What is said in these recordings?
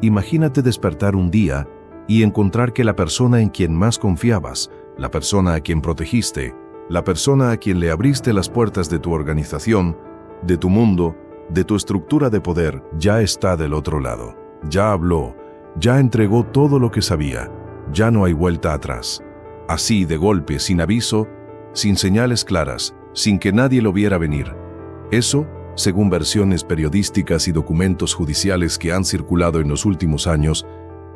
Imagínate despertar un día y encontrar que la persona en quien más confiabas, la persona a quien protegiste, la persona a quien le abriste las puertas de tu organización, de tu mundo, de tu estructura de poder, ya está del otro lado. Ya habló, ya entregó todo lo que sabía, ya no hay vuelta atrás. Así, de golpe, sin aviso, sin señales claras, sin que nadie lo viera venir. Eso, según versiones periodísticas y documentos judiciales que han circulado en los últimos años,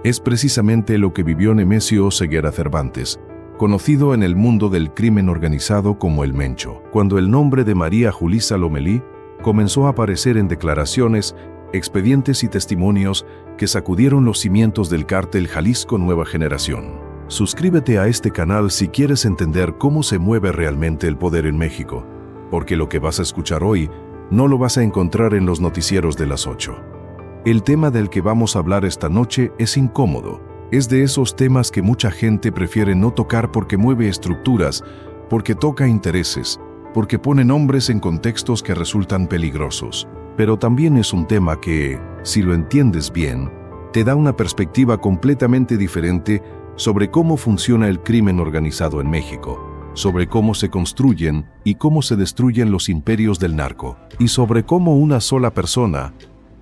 es precisamente lo que vivió Nemesio Oseguera Cervantes, conocido en el mundo del crimen organizado como el Mencho, cuando el nombre de María Julisa Lomelí comenzó a aparecer en declaraciones, expedientes y testimonios que sacudieron los cimientos del cártel Jalisco Nueva Generación. Suscríbete a este canal si quieres entender cómo se mueve realmente el poder en México, porque lo que vas a escuchar hoy no lo vas a encontrar en los noticieros de las 8. El tema del que vamos a hablar esta noche es incómodo. Es de esos temas que mucha gente prefiere no tocar porque mueve estructuras, porque toca intereses, porque pone nombres en contextos que resultan peligrosos. Pero también es un tema que, si lo entiendes bien, te da una perspectiva completamente diferente sobre cómo funciona el crimen organizado en México, sobre cómo se construyen y cómo se destruyen los imperios del narco, y sobre cómo una sola persona,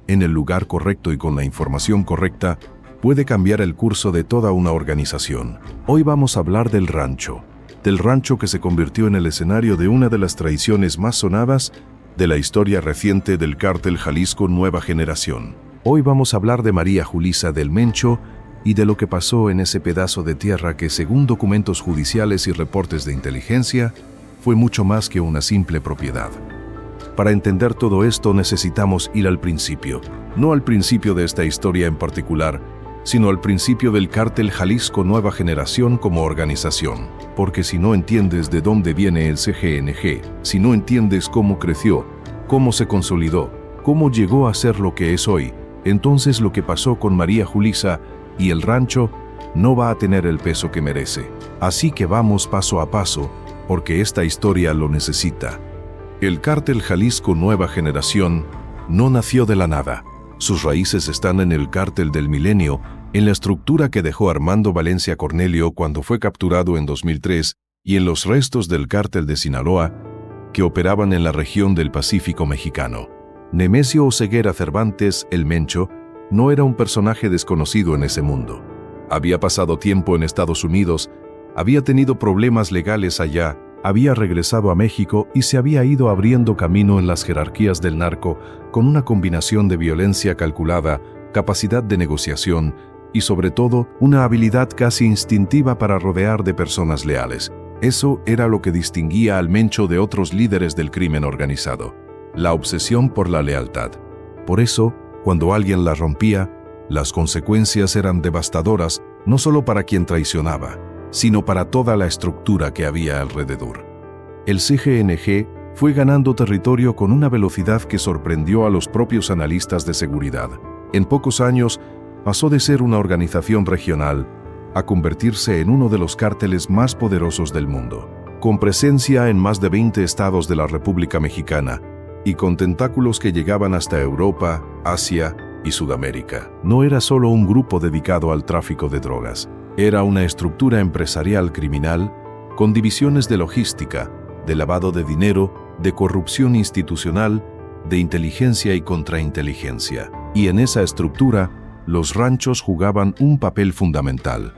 en el lugar correcto y con la información correcta, puede cambiar el curso de toda una organización. Hoy vamos a hablar del rancho que se convirtió en el escenario de una de las traiciones más sonadas de la historia reciente del cártel Jalisco Nueva Generación. Hoy vamos a hablar de María Julisa del Mencho y de lo que pasó en ese pedazo de tierra que, según documentos judiciales y reportes de inteligencia, fue mucho más que una simple propiedad. Para entender todo esto necesitamos ir al principio, no al principio de esta historia en particular, sino al principio del cártel Jalisco Nueva Generación como organización. Porque si no entiendes de dónde viene el CGNG, si no entiendes cómo creció, cómo se consolidó, cómo llegó a ser lo que es hoy, entonces lo que pasó con María Julisa y el rancho no va a tener el peso que merece. Así que vamos paso a paso, porque esta historia lo necesita. El cártel Jalisco Nueva Generación no nació de la nada. Sus raíces están en el cártel del milenio, en la estructura que dejó Armando Valencia Cornelio cuando fue capturado en 2003 y en los restos del cártel de Sinaloa que operaban en la región del Pacífico mexicano. Nemesio Oseguera Cervantes, el Mencho, no era un personaje desconocido en ese mundo. Había pasado tiempo en Estados Unidos, había tenido problemas legales allá, había regresado a México y se había ido abriendo camino en las jerarquías del narco con una combinación de violencia calculada, capacidad de negociación y, sobre todo, una habilidad casi instintiva para rodear de personas leales. Eso era lo que distinguía al Mencho de otros líderes del crimen organizado: la obsesión por la lealtad. Por eso, cuando alguien la rompía, las consecuencias eran devastadoras no solo para quien traicionaba, sino para toda la estructura que había alrededor. El CGNG fue ganando territorio con una velocidad que sorprendió a los propios analistas de seguridad. En pocos años, pasó de ser una organización regional a convertirse en uno de los cárteles más poderosos del mundo, con presencia en más de 20 estados de la República Mexicana y con tentáculos que llegaban hasta Europa, Asia y Sudamérica. No era solo un grupo dedicado al tráfico de drogas. Era una estructura empresarial criminal con divisiones de logística, de lavado de dinero, de corrupción institucional, de inteligencia y contrainteligencia. Y en esa estructura, los ranchos jugaban un papel fundamental.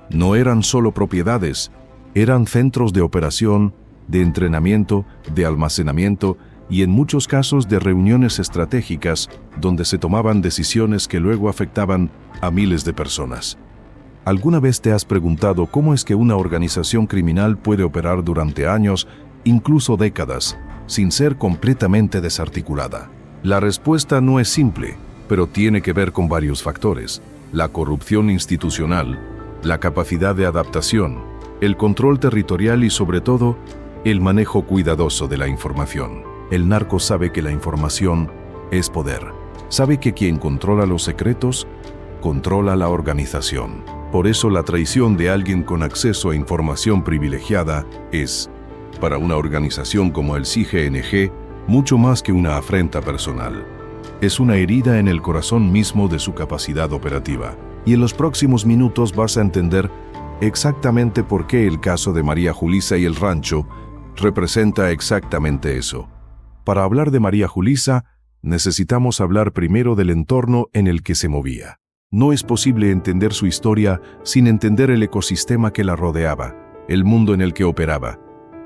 No eran solo propiedades, eran centros de operación, de entrenamiento, de almacenamiento y en muchos casos de reuniones estratégicas donde se tomaban decisiones que luego afectaban a miles de personas. ¿Alguna vez te has preguntado cómo es que una organización criminal puede operar durante años, incluso décadas, sin ser completamente desarticulada? La respuesta no es simple, pero tiene que ver con varios factores: la corrupción institucional, la capacidad de adaptación, el control territorial y, sobre todo, el manejo cuidadoso de la información. El narco sabe que la información es poder. Sabe que quien controla los secretos, controla la organización. Por eso la traición de alguien con acceso a información privilegiada es, para una organización como el CGNG, mucho más que una afrenta personal. es una herida en el corazón mismo de su capacidad operativa. Y en los próximos minutos vas a entender exactamente por qué el caso de María Julisa y el rancho representa exactamente eso. Para hablar de María Julisa, necesitamos hablar primero del entorno en el que se movía. No es posible entender su historia sin entender el ecosistema que la rodeaba, el mundo en el que operaba,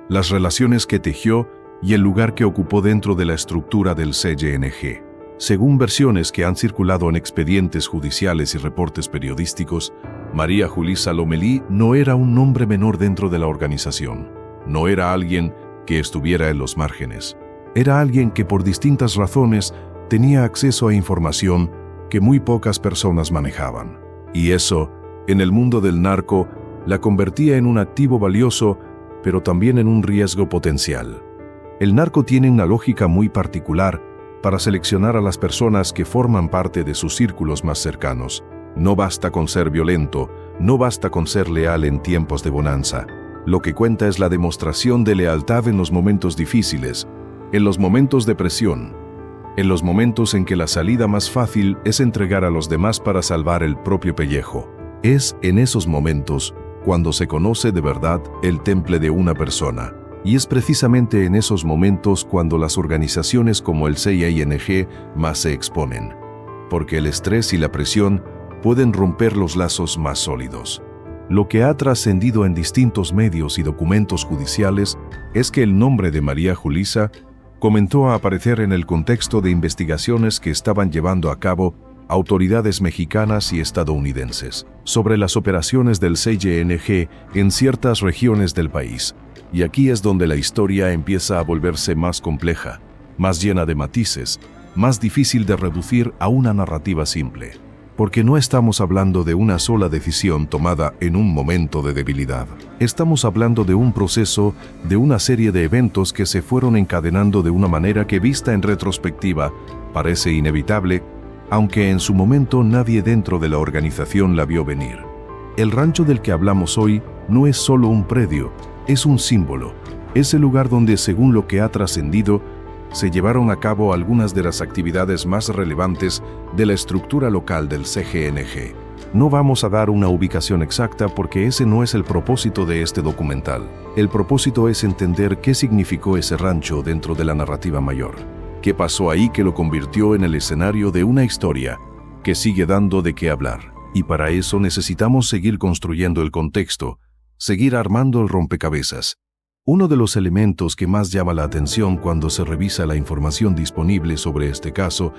las relaciones que tejió y el lugar que ocupó dentro de la estructura del CNG. Según versiones que han circulado en expedientes judiciales y reportes periodísticos, María Julisa Lomelí no era un nombre menor dentro de la organización. No era alguien que estuviera en los márgenes. Era alguien que por distintas razones tenía acceso a información que muy pocas personas manejaban. Y eso, en el mundo del narco, la convertía en un activo valioso, pero también en un riesgo potencial. El narco tiene una lógica muy particular para seleccionar a las personas que forman parte de sus círculos más cercanos. No basta con ser violento, no basta con ser leal en tiempos de bonanza. Lo que cuenta es la demostración de lealtad en los momentos difíciles, en los momentos de presión, en los momentos en que la salida más fácil es entregar a los demás para salvar el propio pellejo. Es en esos momentos cuando se conoce de verdad el temple de una persona. Y es precisamente en esos momentos cuando las organizaciones como el CNG más se exponen, porque el estrés y la presión pueden romper los lazos más sólidos. Lo que ha trascendido en distintos medios y documentos judiciales es que el nombre de María Julisa comenzó a aparecer en el contexto de investigaciones que estaban llevando a cabo autoridades mexicanas y estadounidenses sobre las operaciones del CNG en ciertas regiones del país. Y aquí es donde la historia empieza a volverse más compleja, más llena de matices, más difícil de reducir a una narrativa simple. Porque no estamos hablando de una sola decisión tomada en un momento de debilidad. Estamos hablando de un proceso, de una serie de eventos que se fueron encadenando de una manera que, vista en retrospectiva, parece inevitable, aunque en su momento nadie dentro de la organización la vio venir. El rancho del que hablamos hoy no es solo un predio, es un símbolo. Es el lugar donde, según lo que ha trascendido, se llevaron a cabo algunas de las actividades más relevantes de la estructura local del CNG. No vamos a dar una ubicación exacta porque ese no es el propósito de este documental. El propósito es entender qué significó ese rancho dentro de la narrativa mayor. ¿Qué pasó ahí que lo convirtió en el escenario de una historia que sigue dando de qué hablar? Y para eso necesitamos seguir construyendo el contexto, seguir armando el rompecabezas. Uno de los elementos que más llama la atención cuando se revisa la información disponible sobre este caso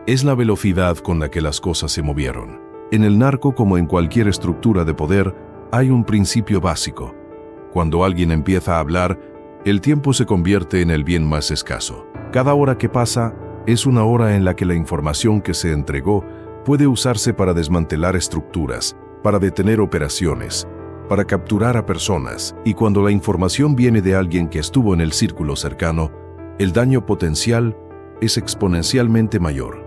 es la velocidad con la que las cosas se movieron. En el narco, como en cualquier estructura de poder, hay un principio básico. Cuando alguien empieza a hablar, el tiempo se convierte en el bien más escaso. Cada hora que pasa es una hora en la que la información que se entregó puede usarse para desmantelar estructuras, para detener operaciones, para capturar a personas, y cuando la información viene de alguien que estuvo en el círculo cercano, el daño potencial es exponencialmente mayor.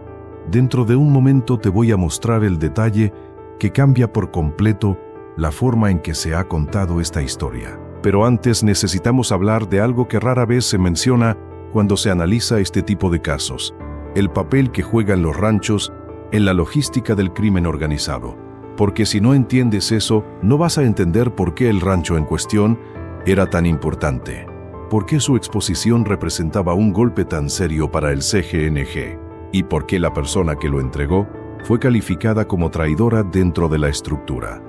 Dentro de un momento te voy a mostrar el detalle que cambia por completo la forma en que se ha contado esta historia. Pero antes necesitamos hablar de algo que rara vez se menciona cuando se analiza este tipo de casos: el papel que juegan los ranchos en la logística del crimen organizado. Porque si no entiendes eso, no vas a entender por qué el rancho en cuestión era tan importante, por qué su exposición representaba un golpe tan serio para el CNG, y por qué la persona que lo entregó fue calificada como traidora dentro de la estructura.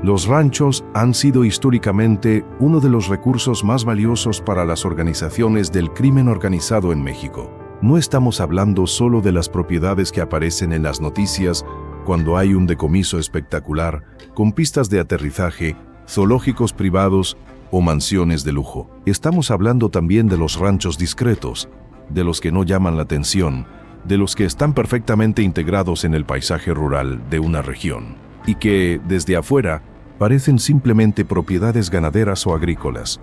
Los ranchos han sido históricamente uno de los recursos más valiosos para las organizaciones del crimen organizado en México. No estamos hablando solo de las propiedades que aparecen en las noticias cuando hay un decomiso espectacular, con pistas de aterrizaje, zoológicos privados o mansiones de lujo. Estamos hablando también de los ranchos discretos, de los que no llaman la atención, de los que están perfectamente integrados en el paisaje rural de una región, y que, desde afuera, parecen simplemente propiedades ganaderas o agrícolas.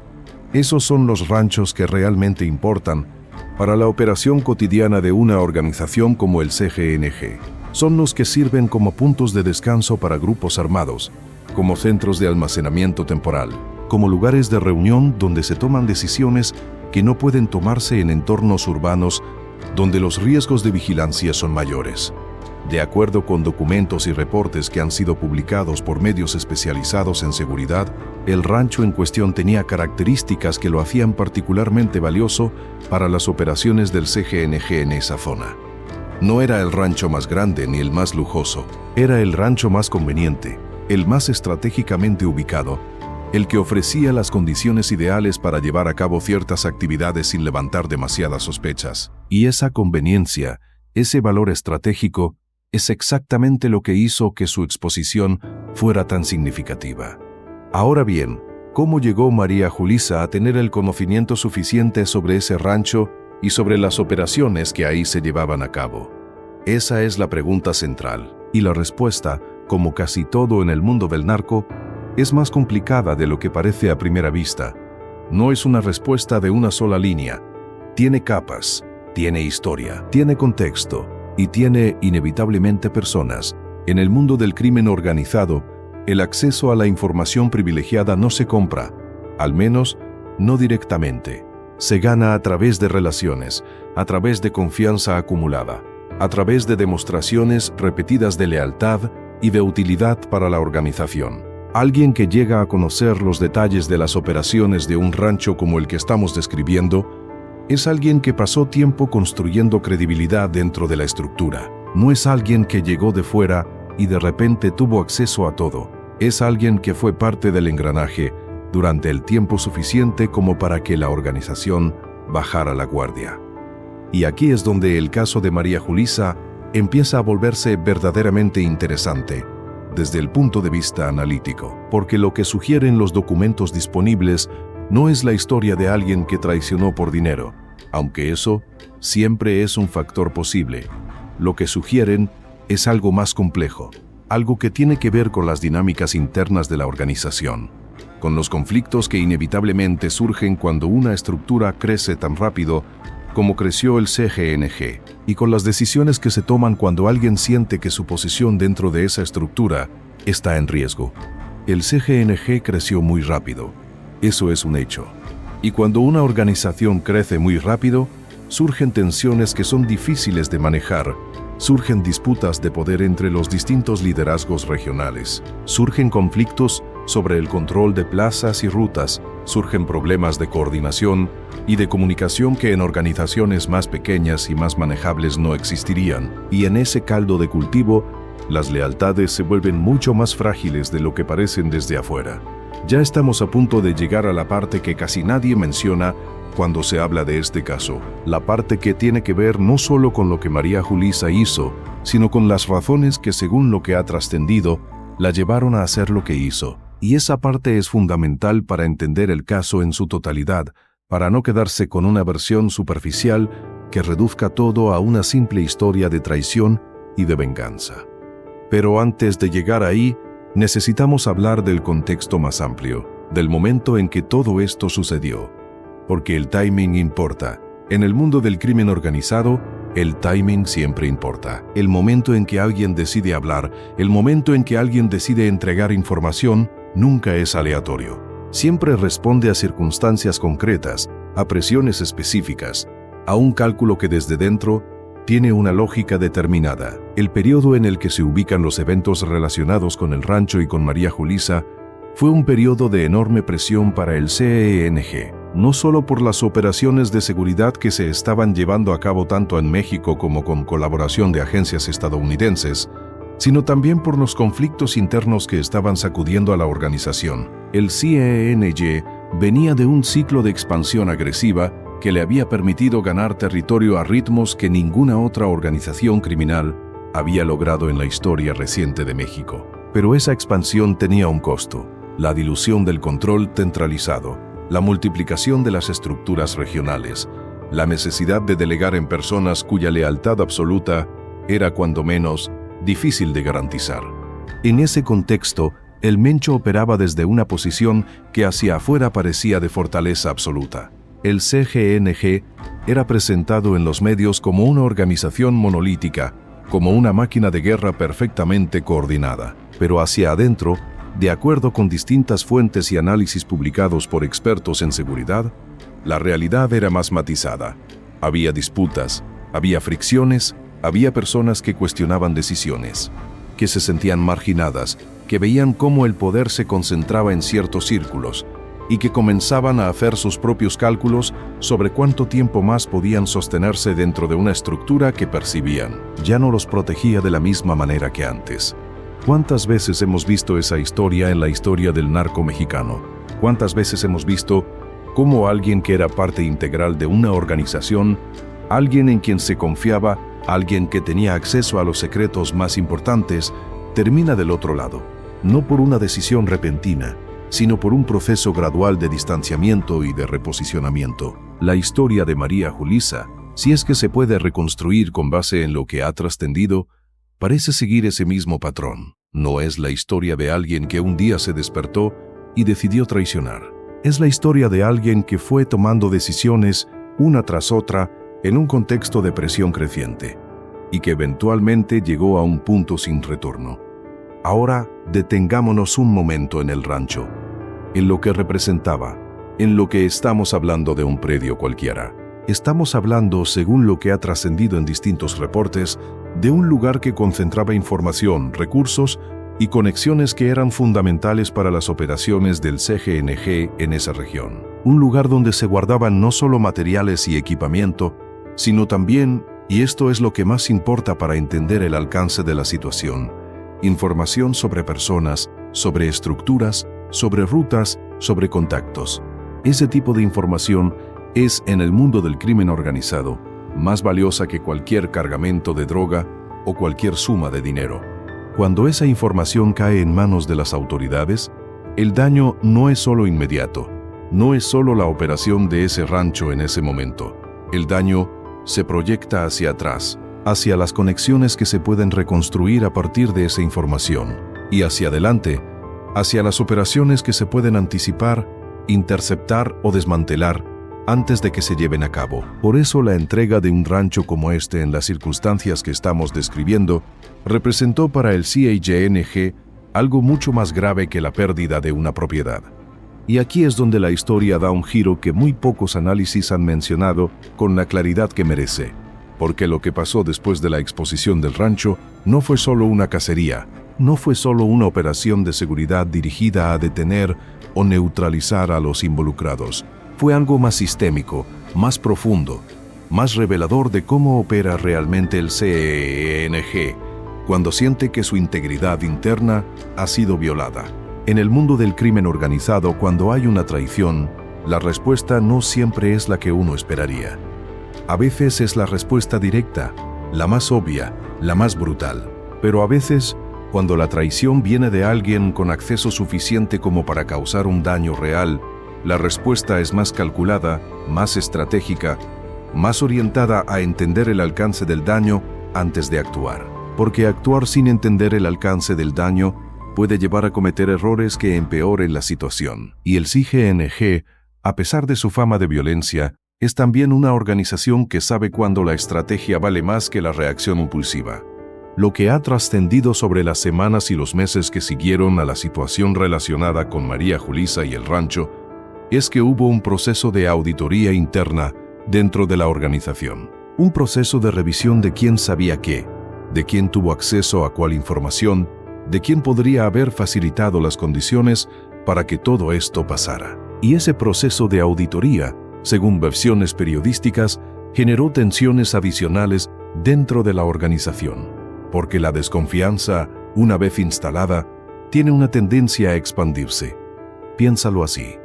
Esos son los ranchos que realmente importan para la operación cotidiana de una organización como el CNG. Son los que sirven como puntos de descanso para grupos armados, como centros de almacenamiento temporal, como lugares de reunión donde se toman decisiones que no pueden tomarse en entornos urbanos donde los riesgos de vigilancia son mayores. De acuerdo con documentos y reportes que han sido publicados por medios especializados en seguridad, el rancho en cuestión tenía características que lo hacían particularmente valioso para las operaciones del CGNG en esa zona. No era el rancho más grande ni el más lujoso, era el rancho más conveniente, el más estratégicamente ubicado, el que ofrecía las condiciones ideales para llevar a cabo ciertas actividades sin levantar demasiadas sospechas. Y esa conveniencia, ese valor estratégico, es exactamente lo que hizo que su exposición fuera tan significativa. Ahora bien, ¿cómo llegó María Julissa a tener el conocimiento suficiente sobre ese rancho y sobre las operaciones que ahí se llevaban a cabo? Esa es la pregunta central, y la respuesta, como casi todo en el mundo del narco, es más complicada de lo que parece a primera vista. No es una respuesta de una sola línea. Tiene capas, tiene historia, tiene contexto y tiene inevitablemente personas. En el mundo del crimen organizado, el acceso a la información privilegiada no se compra, al menos no directamente. Se gana a través de relaciones, a través de confianza acumulada, a través de demostraciones repetidas de lealtad y de utilidad para la organización. Alguien que llega a conocer los detalles de las operaciones de un rancho como el que estamos describiendo, es alguien que pasó tiempo construyendo credibilidad dentro de la estructura. No es alguien que llegó de fuera y de repente tuvo acceso a todo. Es alguien que fue parte del engranaje durante el tiempo suficiente como para que la organización bajara la guardia. Y aquí es donde el caso de María Julissa empieza a volverse verdaderamente interesante desde el punto de vista analítico, porque lo que sugieren los documentos disponibles no es la historia de alguien que traicionó por dinero, aunque eso siempre es un factor posible. Lo que sugieren es algo más complejo, algo que tiene que ver con las dinámicas internas de la organización, con los conflictos que inevitablemente surgen cuando una estructura crece tan rápido como creció el CGNG, y con las decisiones que se toman cuando alguien siente que su posición dentro de esa estructura está en riesgo. El CGNG creció muy rápido, eso es un hecho. Y cuando una organización crece muy rápido, surgen tensiones que son difíciles de manejar, surgen disputas de poder entre los distintos liderazgos regionales, surgen conflictos sobre el control de plazas y rutas, surgen problemas de coordinación y de comunicación que en organizaciones más pequeñas y más manejables no existirían. Y en ese caldo de cultivo, las lealtades se vuelven mucho más frágiles de lo que parecen desde afuera. Ya estamos a punto de llegar a la parte que casi nadie menciona cuando se habla de este caso, la parte que tiene que ver no solo con lo que María Julissa hizo, sino con las razones que, según lo que ha trascendido, la llevaron a hacer lo que hizo. Y esa parte es fundamental para entender el caso en su totalidad, para no quedarse con una versión superficial que reduzca todo a una simple historia de traición y de venganza. Pero antes de llegar ahí, necesitamos hablar del contexto más amplio, del momento en que todo esto sucedió. Porque el timing importa. En el mundo del crimen organizado, el timing siempre importa. El momento en que alguien decide hablar, el momento en que alguien decide entregar información, nunca es aleatorio. Siempre responde a circunstancias concretas, a presiones específicas, a un cálculo que desde dentro tiene una lógica determinada. El periodo en el que se ubican los eventos relacionados con el rancho y con María Julissa fue un periodo de enorme presión para el CGNG, no solo por las operaciones de seguridad que se estaban llevando a cabo tanto en México como con colaboración de agencias estadounidenses, sino también por los conflictos internos que estaban sacudiendo a la organización. El CGNG venía de un ciclo de expansión agresiva que le había permitido ganar territorio a ritmos que ninguna otra organización criminal había logrado en la historia reciente de México. Pero esa expansión tenía un costo: la dilución del control centralizado, la multiplicación de las estructuras regionales, la necesidad de delegar en personas cuya lealtad absoluta era, cuando menos, difícil de garantizar. En ese contexto, el Mencho operaba desde una posición que hacia afuera parecía de fortaleza absoluta. El CGNG era presentado en los medios como una organización monolítica, como una máquina de guerra perfectamente coordinada. Pero hacia adentro, de acuerdo con distintas fuentes y análisis publicados por expertos en seguridad, la realidad era más matizada. Había disputas, Había fricciones, había personas que cuestionaban decisiones, que se sentían marginadas, que veían cómo el poder se concentraba en ciertos círculos y que comenzaban a hacer sus propios cálculos sobre cuánto tiempo más podían sostenerse dentro de una estructura que percibían ya no los protegía de la misma manera que antes. ¿Cuántas veces hemos visto esa historia en la historia del narco mexicano? ¿Cuántas veces hemos visto cómo alguien que era parte integral de una organización, alguien en quien se confiaba, alguien que tenía acceso a los secretos más importantes, termina del otro lado? No por una decisión repentina, sino por un proceso gradual de distanciamiento y de reposicionamiento. La historia de María Julissa, si es que se puede reconstruir con base en lo que ha trascendido, parece seguir ese mismo patrón. No es la historia de alguien que un día se despertó y decidió traicionar. Es la historia de alguien que fue tomando decisiones una tras otra en un contexto de presión creciente y que eventualmente llegó a un punto sin retorno. Ahora detengámonos un momento en el rancho, en lo que representaba, en lo que estamos hablando de un predio cualquiera. Estamos hablando, según lo que ha trascendido en distintos reportes, de un lugar que concentraba información, recursos y conexiones que eran fundamentales para las operaciones del CGNG en esa región. Un lugar donde se guardaban no solo materiales y equipamiento, sino también, y esto es lo que más importa para entender el alcance de la situación, información sobre personas, sobre estructuras, sobre rutas, sobre contactos. Ese tipo de información es, en el mundo del crimen organizado, más valiosa que cualquier cargamento de droga o cualquier suma de dinero. Cuando esa información cae en manos de las autoridades, el daño no es solo inmediato, no es solo la operación de ese rancho en ese momento. El daño se proyecta hacia atrás, hacia las conexiones que se pueden reconstruir a partir de esa información, y hacia adelante, hacia las operaciones que se pueden anticipar, interceptar o desmantelar antes de que se lleven a cabo. Por eso la entrega de un rancho como este en las circunstancias que estamos describiendo representó para el CGNG algo mucho más grave que la pérdida de una propiedad. Y aquí es donde la historia da un giro que muy pocos análisis han mencionado con la claridad que merece, porque lo que pasó después de la exposición del rancho no fue solo una cacería, no fue solo una operación de seguridad dirigida a detener o neutralizar a los involucrados. Fue algo más sistémico, más profundo, más revelador de cómo opera realmente el CGNG cuando siente que su integridad interna ha sido violada. En el mundo del crimen organizado, cuando hay una traición, la respuesta no siempre es la que uno esperaría. A veces es la respuesta directa, la más obvia, la más brutal. Pero a veces, cuando la traición viene de alguien con acceso suficiente como para causar un daño real, la respuesta es más calculada, más estratégica, más orientada a entender el alcance del daño antes de actuar. Porque actuar sin entender el alcance del daño puede llevar a cometer errores que empeoren la situación. Y el CGNG, a pesar de su fama de violencia, es también una organización que sabe cuándo la estrategia vale más que la reacción impulsiva. Lo que ha trascendido sobre las semanas y los meses que siguieron a la situación relacionada con María Julissa y el rancho es que hubo un proceso de auditoría interna dentro de la organización. Un proceso de revisión de quién sabía qué, de quién tuvo acceso a cuál información, de quién podría haber facilitado las condiciones para que todo esto pasara. Y ese proceso de auditoría, según versiones periodísticas, generó tensiones adicionales dentro de la organización, porque la desconfianza, una vez instalada, tiene una tendencia a expandirse. Piénsalo así.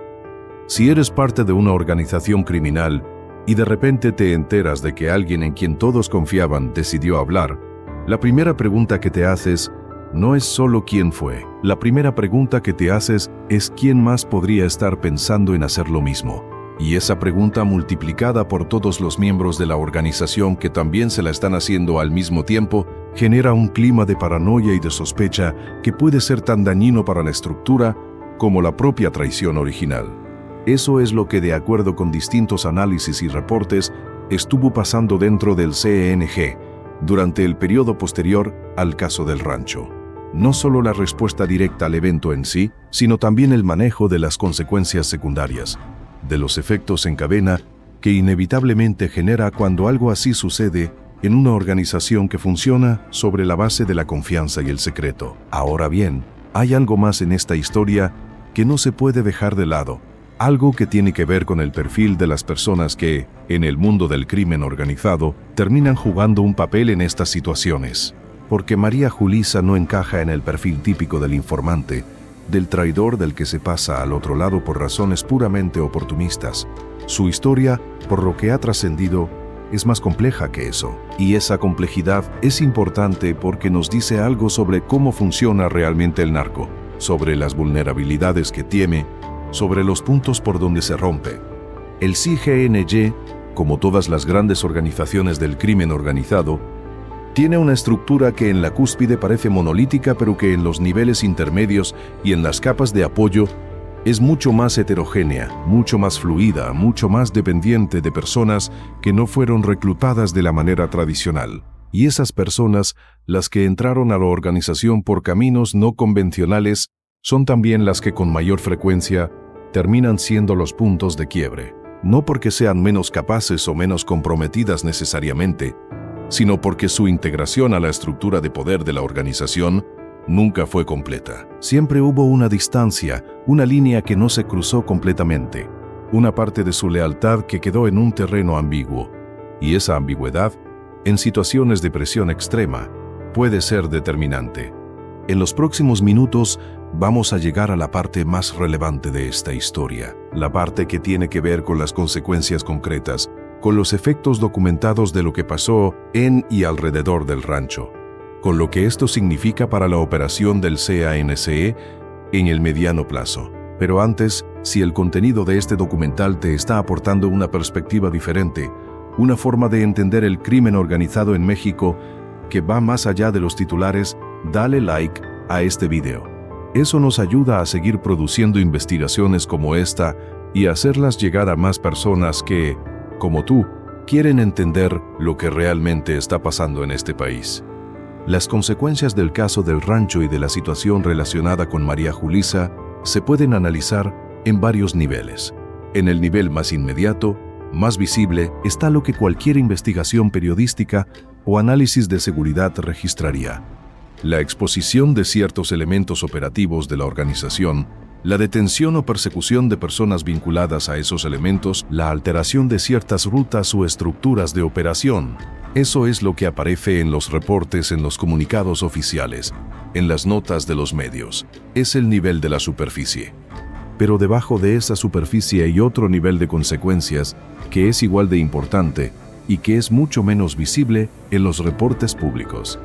Si eres parte de una organización criminal y de repente te enteras de que alguien en quien todos confiaban decidió hablar, la primera pregunta que te haces no es solo quién fue. La primera pregunta que te haces es quién más podría estar pensando en hacer lo mismo. Y esa pregunta, multiplicada por todos los miembros de la organización que también se la están haciendo al mismo tiempo, genera un clima de paranoia y de sospecha que puede ser tan dañino para la estructura como la propia traición original. Eso es lo que, de acuerdo con distintos análisis y reportes, estuvo pasando dentro del CGNG durante el periodo posterior al caso del rancho. No solo la respuesta directa al evento en sí, sino también el manejo de las consecuencias secundarias, de los efectos en cadena que inevitablemente genera cuando algo así sucede en una organización que funciona sobre la base de la confianza y el secreto. Ahora bien, hay algo más en esta historia que no se puede dejar de lado, algo que tiene que ver con el perfil de las personas que, en el mundo del crimen organizado, terminan jugando un papel en estas situaciones. Porque María Julissa no encaja en el perfil típico del informante, del traidor del que se pasa al otro lado por razones puramente oportunistas. Su historia, por lo que ha trascendido, es más compleja que eso. Y esa complejidad es importante porque nos dice algo sobre cómo funciona realmente el narco, sobre las vulnerabilidades que tiene, sobre los puntos por donde se rompe. El CGNG, como todas las grandes organizaciones del crimen organizado, tiene una estructura que en la cúspide parece monolítica, pero que en los niveles intermedios y en las capas de apoyo es mucho más heterogénea, mucho más fluida, mucho más dependiente de personas que no fueron reclutadas de la manera tradicional. Y esas personas, las que entraron a la organización por caminos no convencionales, son también las que con mayor frecuencia terminan siendo los puntos de quiebre. No porque sean menos capaces o menos comprometidas necesariamente, sino porque su integración a la estructura de poder de la organización nunca fue completa. Siempre hubo una distancia, una línea que no se cruzó completamente, una parte de su lealtad que quedó en un terreno ambiguo, y esa ambigüedad, en situaciones de presión extrema, puede ser determinante. En los próximos minutos vamos a llegar a la parte más relevante de esta historia, la parte que tiene que ver con las consecuencias concretas, con los efectos documentados de lo que pasó en y alrededor del rancho, con lo que esto significa para la operación del CANCE en el mediano plazo. Pero antes, si el contenido de este documental te está aportando una perspectiva diferente, una forma de entender el crimen organizado en México que va más allá de los titulares, dale like a este video. Eso nos ayuda a seguir produciendo investigaciones como esta y hacerlas llegar a más personas que, como tú, quieren entender lo que realmente está pasando en este país. Las consecuencias del caso del rancho y de la situación relacionada con María Julissa se pueden analizar en varios niveles. En el nivel más inmediato, más visible, está lo que cualquier investigación periodística o análisis de seguridad registraría: la exposición de ciertos elementos operativos de la organización, la detención o persecución de personas vinculadas a esos elementos, la alteración de ciertas rutas o estructuras de operación. Eso es lo que aparece en los reportes, en los comunicados oficiales, en las notas de los medios. Es el nivel de la superficie. Pero debajo de esa superficie hay otro nivel de consecuencias que es igual de importante y que es mucho menos visible en los reportes públicos.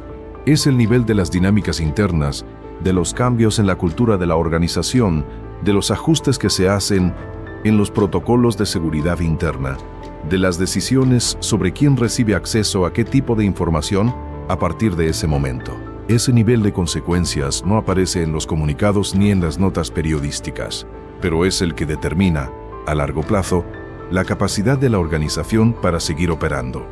Es el nivel de las dinámicas internas, de los cambios en la cultura de la organización, de los ajustes que se hacen en los protocolos de seguridad interna, de las decisiones sobre quién recibe acceso a qué tipo de información a partir de ese momento. Ese nivel de consecuencias no aparece en los comunicados ni en las notas periodísticas, pero es el que determina, a largo plazo, la capacidad de la organización para seguir operando.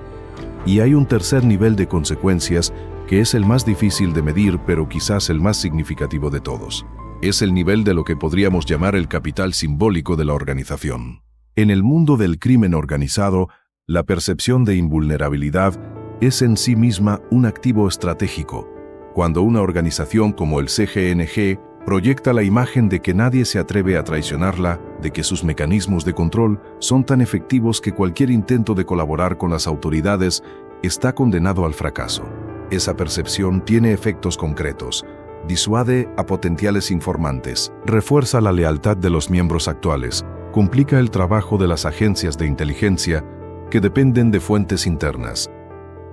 Y hay un tercer nivel de consecuencias que es el más difícil de medir, pero quizás el más significativo de todos. Es el nivel de lo que podríamos llamar el capital simbólico de la organización. En el mundo del crimen organizado, la percepción de invulnerabilidad es en sí misma un activo estratégico. Cuando una organización como el CGNG proyecta la imagen de que nadie se atreve a traicionarla, de que sus mecanismos de control son tan efectivos que cualquier intento de colaborar con las autoridades está condenado al fracaso. Esa percepción tiene efectos concretos, disuade a potenciales informantes, refuerza la lealtad de los miembros actuales, complica el trabajo de las agencias de inteligencia que dependen de fuentes internas.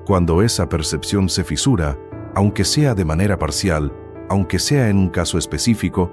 Cuando esa percepción se fisura, aunque sea de manera parcial, aunque sea en un caso específico,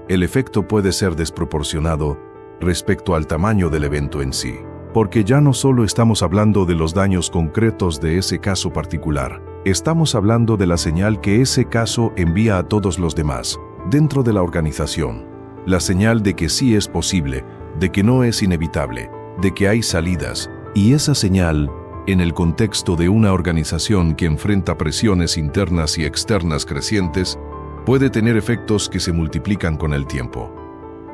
el efecto puede ser desproporcionado respecto al tamaño del evento en sí. Porque ya no solo estamos hablando de los daños concretos de ese caso particular, estamos hablando de la señal que ese caso envía a todos los demás, dentro de la organización. La señal de que sí es posible, de que no es inevitable, de que hay salidas. Y esa señal, en el contexto de una organización que enfrenta presiones internas y externas crecientes, puede tener efectos que se multiplican con el tiempo.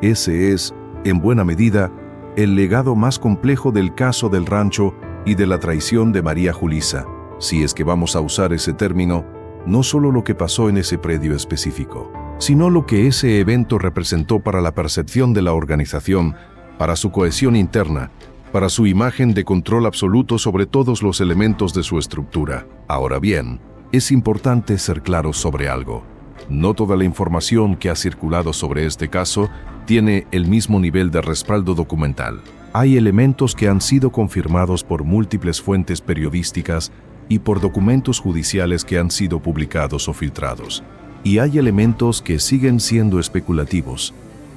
Ese es, en buena medida, el legado más complejo del caso del rancho y de la traición de María Julissa, si es que vamos a usar ese término, no solo lo que pasó en ese predio específico, sino lo que ese evento representó para la percepción de la organización, para su cohesión interna, para su imagen de control absoluto sobre todos los elementos de su estructura. Ahora bien, es importante ser claros sobre algo. No toda la información que ha circulado sobre este caso tiene el mismo nivel de respaldo documental. Hay elementos que han sido confirmados por múltiples fuentes periodísticas y por documentos judiciales que han sido publicados o filtrados. Y hay elementos que siguen siendo especulativos,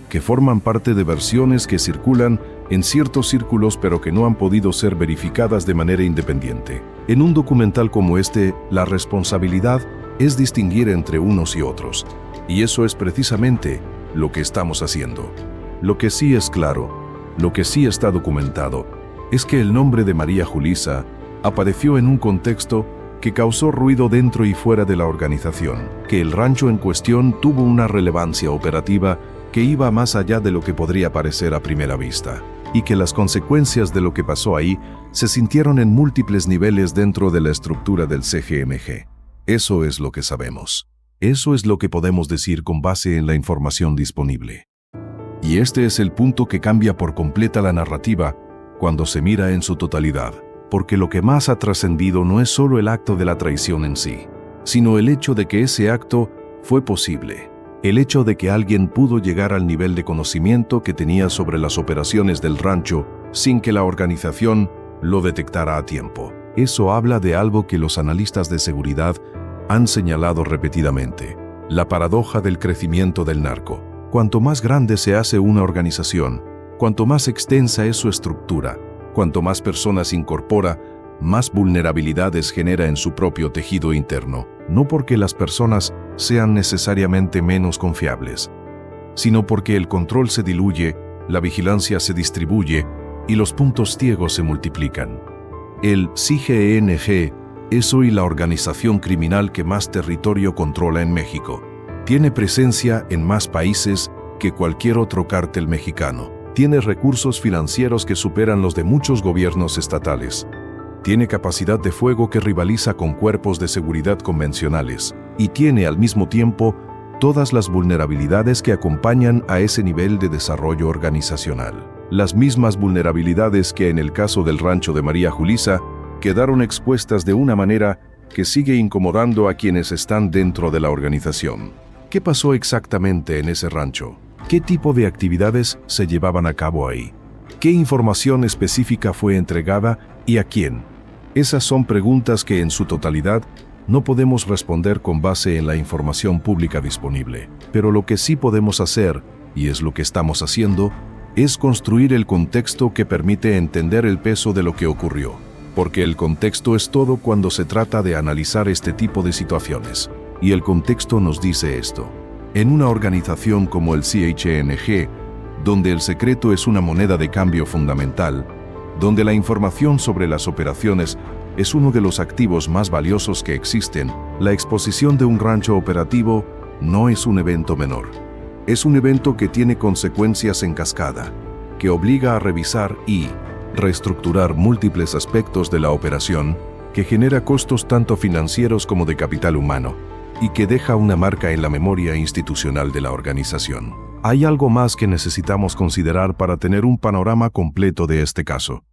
que forman parte de versiones que circulan en ciertos círculos pero que no han podido ser verificadas de manera independiente. En un documental como este, la responsabilidad es distinguir entre unos y otros, y eso es precisamente lo que estamos haciendo. Lo que sí es claro, lo que sí está documentado, es que el nombre de María Julissa apareció en un contexto que causó ruido dentro y fuera de la organización, que el rancho en cuestión tuvo una relevancia operativa que iba más allá de lo que podría parecer a primera vista, y que las consecuencias de lo que pasó ahí se sintieron en múltiples niveles dentro de la estructura del CGMG. Eso es lo que sabemos. Eso es lo que podemos decir con base en la información disponible. Y este es el punto que cambia por completa la narrativa cuando se mira en su totalidad, porque lo que más ha trascendido no es solo el acto de la traición en sí, sino el hecho de que ese acto fue posible. El hecho de que alguien pudo llegar al nivel de conocimiento que tenía sobre las operaciones del rancho sin que la organización lo detectara a tiempo. Eso habla de algo que los analistas de seguridad han señalado repetidamente: la paradoja del crecimiento del narco. Cuanto más grande se hace una organización, cuanto más extensa es su estructura, cuanto más personas incorpora, más vulnerabilidades genera en su propio tejido interno. No porque las personas sean necesariamente menos confiables, sino porque el control se diluye, la vigilancia se distribuye y los puntos ciegos se multiplican. El CGMG es hoy la organización criminal que más territorio controla en México. Tiene presencia en más países que cualquier otro cártel mexicano. Tiene recursos financieros que superan los de muchos gobiernos estatales. Tiene capacidad de fuego que rivaliza con cuerpos de seguridad convencionales. Y tiene al mismo tiempo todas las vulnerabilidades que acompañan a ese nivel de desarrollo organizacional. Las mismas vulnerabilidades que en el caso del rancho de María Julissa quedaron expuestas de una manera que sigue incomodando a quienes están dentro de la organización. ¿Qué pasó exactamente en ese rancho? ¿Qué tipo de actividades se llevaban a cabo ahí? ¿Qué información específica fue entregada y a quién? Esas son preguntas que en su totalidad no podemos responder con base en la información pública disponible. Pero lo que sí podemos hacer, y es lo que estamos haciendo, es construir el contexto que permite entender el peso de lo que ocurrió. Porque el contexto es todo cuando se trata de analizar este tipo de situaciones. Y el contexto nos dice esto. En una organización como el CGMG, donde el secreto es una moneda de cambio fundamental, donde la información sobre las operaciones es uno de los activos más valiosos que existen, la exposición de un rancho operativo no es un evento menor. Es un evento que tiene consecuencias en cascada, que obliga a revisar y reestructurar múltiples aspectos de la operación, que genera costos tanto financieros como de capital humano, y que deja una marca en la memoria institucional de la organización. Hay algo más que necesitamos considerar para tener un panorama completo de este caso,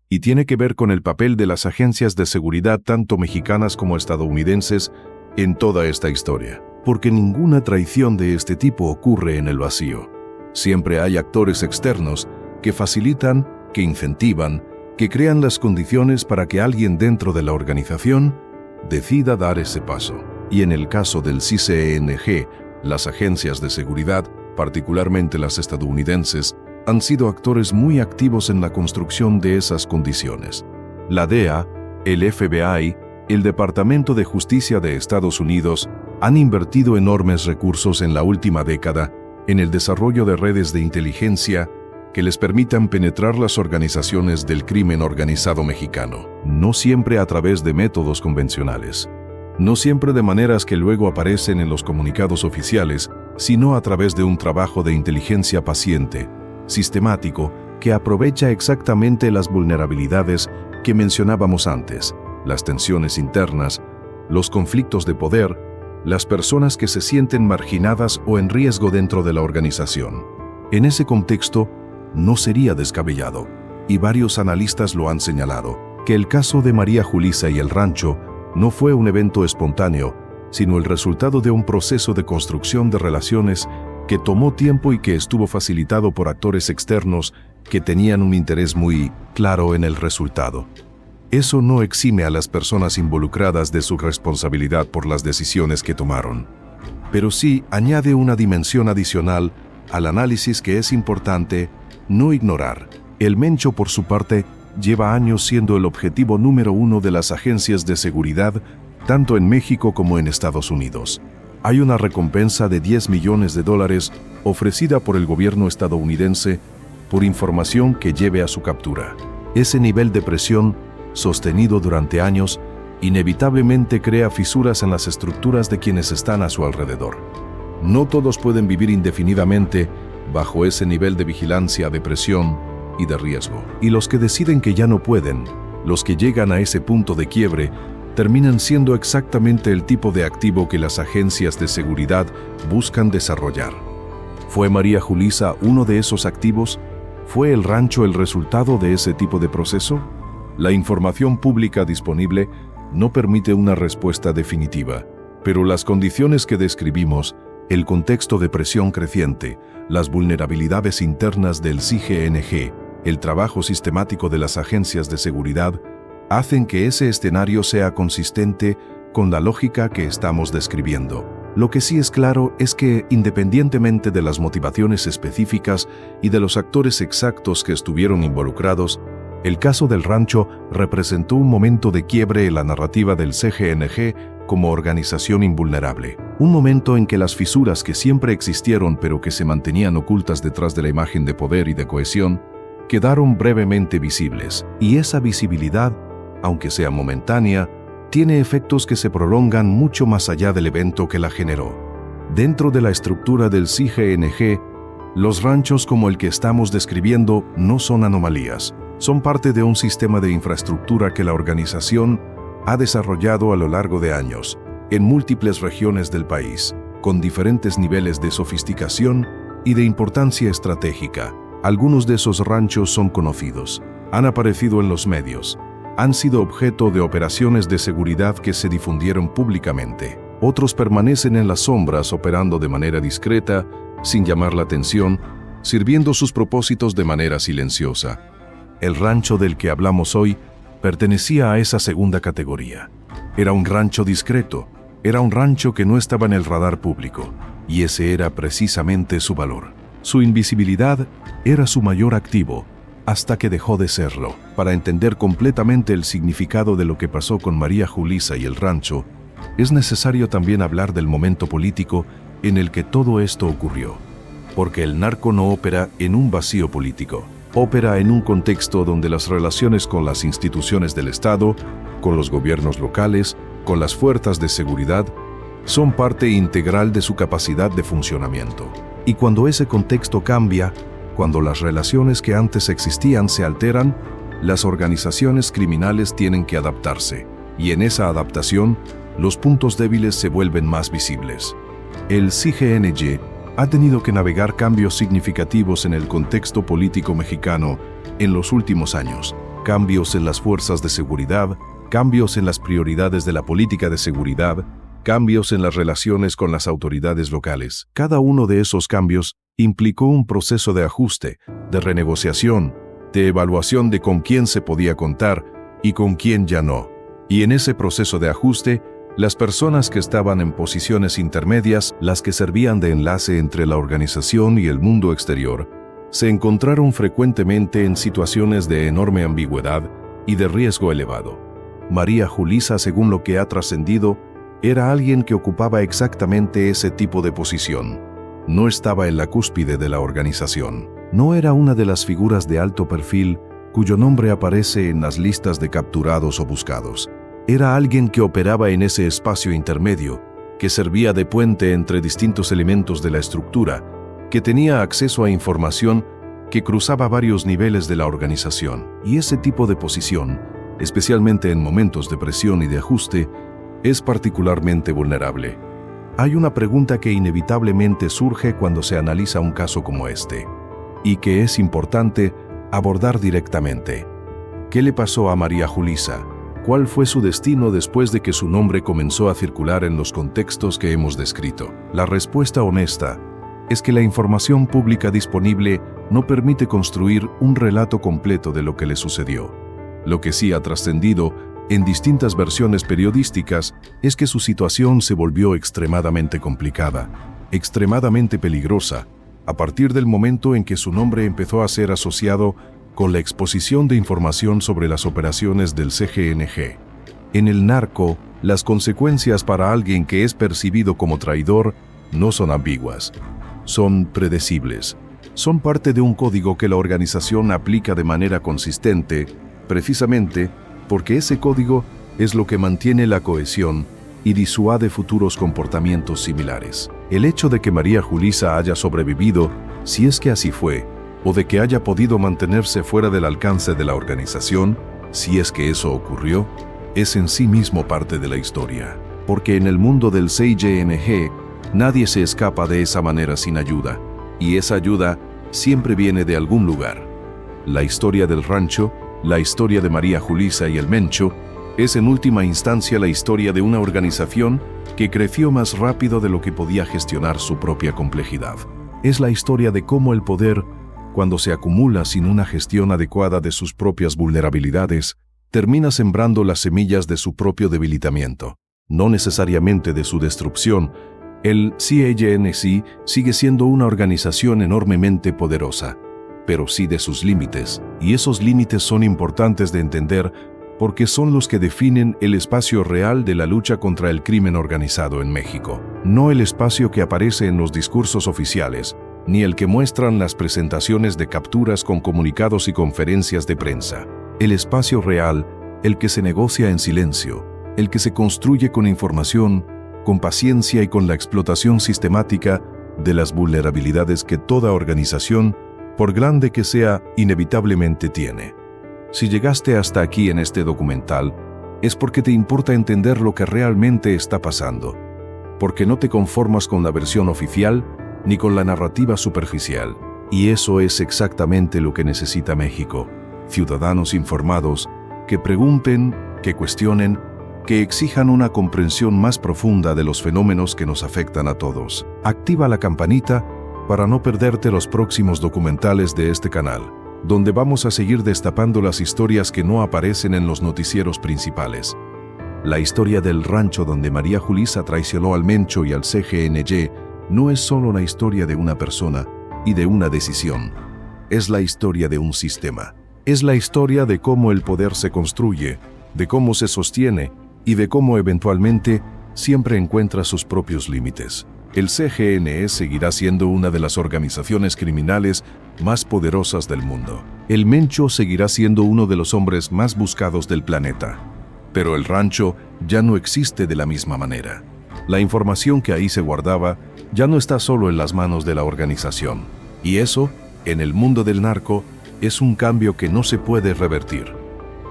y tiene que ver con el papel de las agencias de seguridad tanto mexicanas como estadounidenses en toda esta historia. Porque ninguna traición de este tipo ocurre en el vacío. Siempre hay actores externos que facilitan, que incentivan, que crean las condiciones para que alguien dentro de la organización decida dar ese paso. Y en el caso del CGMG, las agencias de seguridad, particularmente las estadounidenses, han sido actores muy activos en la construcción de esas condiciones. La DEA, el FBI, el Departamento de Justicia de Estados Unidos han invertido enormes recursos en la última década en el desarrollo de redes de inteligencia que les permitan penetrar las organizaciones del crimen organizado mexicano, no siempre a través de métodos convencionales, no siempre de maneras que luego aparecen en los comunicados oficiales, sino a través de un trabajo de inteligencia paciente, sistemático que aprovecha exactamente las vulnerabilidades que mencionábamos antes, las tensiones internas, los conflictos de poder, las personas que se sienten marginadas o en riesgo dentro de la organización. En ese contexto, no sería descabellado, y varios analistas lo han señalado, que el caso de María Julissa y el rancho no fue un evento espontáneo, sino el resultado de un proceso de construcción de relaciones que tomó tiempo y que estuvo facilitado por actores externos que tenían un interés muy claro en el resultado. Eso no exime a las personas involucradas de su responsabilidad por las decisiones que tomaron, pero sí añade una dimensión adicional al análisis que es importante no ignorar. El Mencho, por su parte, lleva años siendo el objetivo número uno de las agencias de seguridad, tanto en México como en Estados Unidos. Hay una recompensa de $10 millones ofrecida por el gobierno estadounidense por información que lleve a su captura. Ese nivel de presión, sostenido durante años, inevitablemente crea fisuras en las estructuras de quienes están a su alrededor. No todos pueden vivir indefinidamente bajo ese nivel de vigilancia, de presión y de riesgo. Y los que deciden que ya no pueden, los que llegan a ese punto de quiebre, terminan siendo exactamente el tipo de activo que las agencias de seguridad buscan desarrollar. ¿Fue María Julissa uno de esos activos? ¿Fue el rancho el resultado de ese tipo de proceso? La información pública disponible no permite una respuesta definitiva, pero las condiciones que describimos, el contexto de presión creciente, las vulnerabilidades internas del CIGNG, el trabajo sistemático de las agencias de seguridad, hacen que ese escenario sea consistente con la lógica que estamos describiendo. Lo que sí es claro es que, independientemente de las motivaciones específicas y de los actores exactos que estuvieron involucrados, el caso del rancho representó un momento de quiebre en la narrativa del CGNG como organización invulnerable. Un momento en que las fisuras que siempre existieron pero que se mantenían ocultas detrás de la imagen de poder y de cohesión, quedaron brevemente visibles. Y esa visibilidad, aunque sea momentánea, tiene efectos que se prolongan mucho más allá del evento que la generó. Dentro de la estructura del CIGNG, los ranchos como el que estamos describiendo no son anomalías, son parte de un sistema de infraestructura que la organización ha desarrollado a lo largo de años, en múltiples regiones del país, con diferentes niveles de sofisticación y de importancia estratégica. Algunos de esos ranchos son conocidos, han aparecido en los medios, han sido objeto de operaciones de seguridad que se difundieron públicamente. Otros permanecen en las sombras operando de manera discreta, sin llamar la atención, sirviendo sus propósitos de manera silenciosa. El rancho del que hablamos hoy pertenecía a esa segunda categoría. Era un rancho discreto, era un rancho que no estaba en el radar público, y ese era precisamente su valor. Su invisibilidad era su mayor activo, hasta que dejó de serlo. Para entender completamente el significado de lo que pasó con María Julissa y el rancho, es necesario también hablar del momento político en el que todo esto ocurrió. Porque el narco no opera en un vacío político, opera en un contexto donde las relaciones con las instituciones del Estado, con los gobiernos locales, con las fuerzas de seguridad, son parte integral de su capacidad de funcionamiento. Y cuando ese contexto cambia, cuando las relaciones que antes existían se alteran, las organizaciones criminales tienen que adaptarse, y en esa adaptación, los puntos débiles se vuelven más visibles. El CIGNG ha tenido que navegar cambios significativos en el contexto político mexicano en los últimos años, cambios en las fuerzas de seguridad, cambios en las prioridades de la política de seguridad, cambios en las relaciones con las autoridades locales. Cada uno de esos cambios implicó un proceso de ajuste, de renegociación, de evaluación de con quién se podía contar y con quién ya no. Y en ese proceso de ajuste, las personas que estaban en posiciones intermedias, las que servían de enlace entre la organización y el mundo exterior, se encontraron frecuentemente en situaciones de enorme ambigüedad y de riesgo elevado. María Julissa, según lo que ha trascendido, era alguien que ocupaba exactamente ese tipo de posición. No estaba en la cúspide de la organización. No era una de las figuras de alto perfil cuyo nombre aparece en las listas de capturados o buscados. Era alguien que operaba en ese espacio intermedio, que servía de puente entre distintos elementos de la estructura, que tenía acceso a información que cruzaba varios niveles de la organización. Y ese tipo de posición, especialmente en momentos de presión y de ajuste, es particularmente vulnerable. Hay una pregunta que inevitablemente surge cuando se analiza un caso como este, y que es importante abordar directamente. ¿Qué le pasó a María Julissa? ¿Cuál fue su destino después de que su nombre comenzó a circular en los contextos que hemos descrito? La respuesta honesta es que la información pública disponible no permite construir un relato completo de lo que le sucedió. Lo que sí ha trascendido en distintas versiones periodísticas es que su situación se volvió extremadamente complicada, extremadamente peligrosa, a partir del momento en que su nombre empezó a ser asociado con la exposición de información sobre las operaciones del CGNG. En el narco, las consecuencias para alguien que es percibido como traidor no son ambiguas, son predecibles. Son parte de un código que la organización aplica de manera consistente, precisamente porque ese código es lo que mantiene la cohesión y disuade futuros comportamientos similares. El hecho de que María Julissa haya sobrevivido, si es que así fue, o de que haya podido mantenerse fuera del alcance de la organización, si es que eso ocurrió, es en sí mismo parte de la historia. Porque en el mundo del CGNG, nadie se escapa de esa manera sin ayuda, y esa ayuda siempre viene de algún lugar. La historia del rancho, la historia de María Julissa y el Mencho, es en última instancia la historia de una organización que creció más rápido de lo que podía gestionar su propia complejidad. Es la historia de cómo el poder, cuando se acumula sin una gestión adecuada de sus propias vulnerabilidades, termina sembrando las semillas de su propio debilitamiento, no necesariamente de su destrucción. El CGNG sigue siendo una organización enormemente poderosa, pero sí de sus límites, y esos límites son importantes de entender porque son los que definen el espacio real de la lucha contra el crimen organizado en México, no el espacio que aparece en los discursos oficiales, ni el que muestran las presentaciones de capturas con comunicados y conferencias de prensa. El espacio real, el que se negocia en silencio, el que se construye con información, con paciencia y con la explotación sistemática de las vulnerabilidades que toda organización, por grande que sea, inevitablemente tiene. Si llegaste hasta aquí en este documental, es porque te importa entender lo que realmente está pasando, porque no te conformas con la versión oficial ni con la narrativa superficial. Y eso es exactamente lo que necesita México: ciudadanos informados, que pregunten, que cuestionen, que exijan una comprensión más profunda de los fenómenos que nos afectan a todos. Activa la campanita para no perderte los próximos documentales de este canal, donde vamos a seguir destapando las historias que no aparecen en los noticieros principales. La historia del rancho donde María Julissa traicionó al Mencho y al CGNG no es solo la historia de una persona y de una decisión. Es la historia de un sistema. Es la historia de cómo el poder se construye, de cómo se sostiene y de cómo eventualmente siempre encuentra sus propios límites. El CGNG seguirá siendo una de las organizaciones criminales más poderosas del mundo. El Mencho seguirá siendo uno de los hombres más buscados del planeta. Pero el rancho ya no existe de la misma manera. La información que ahí se guardaba ya no está solo en las manos de la organización. Y eso, en el mundo del narco, es un cambio que no se puede revertir.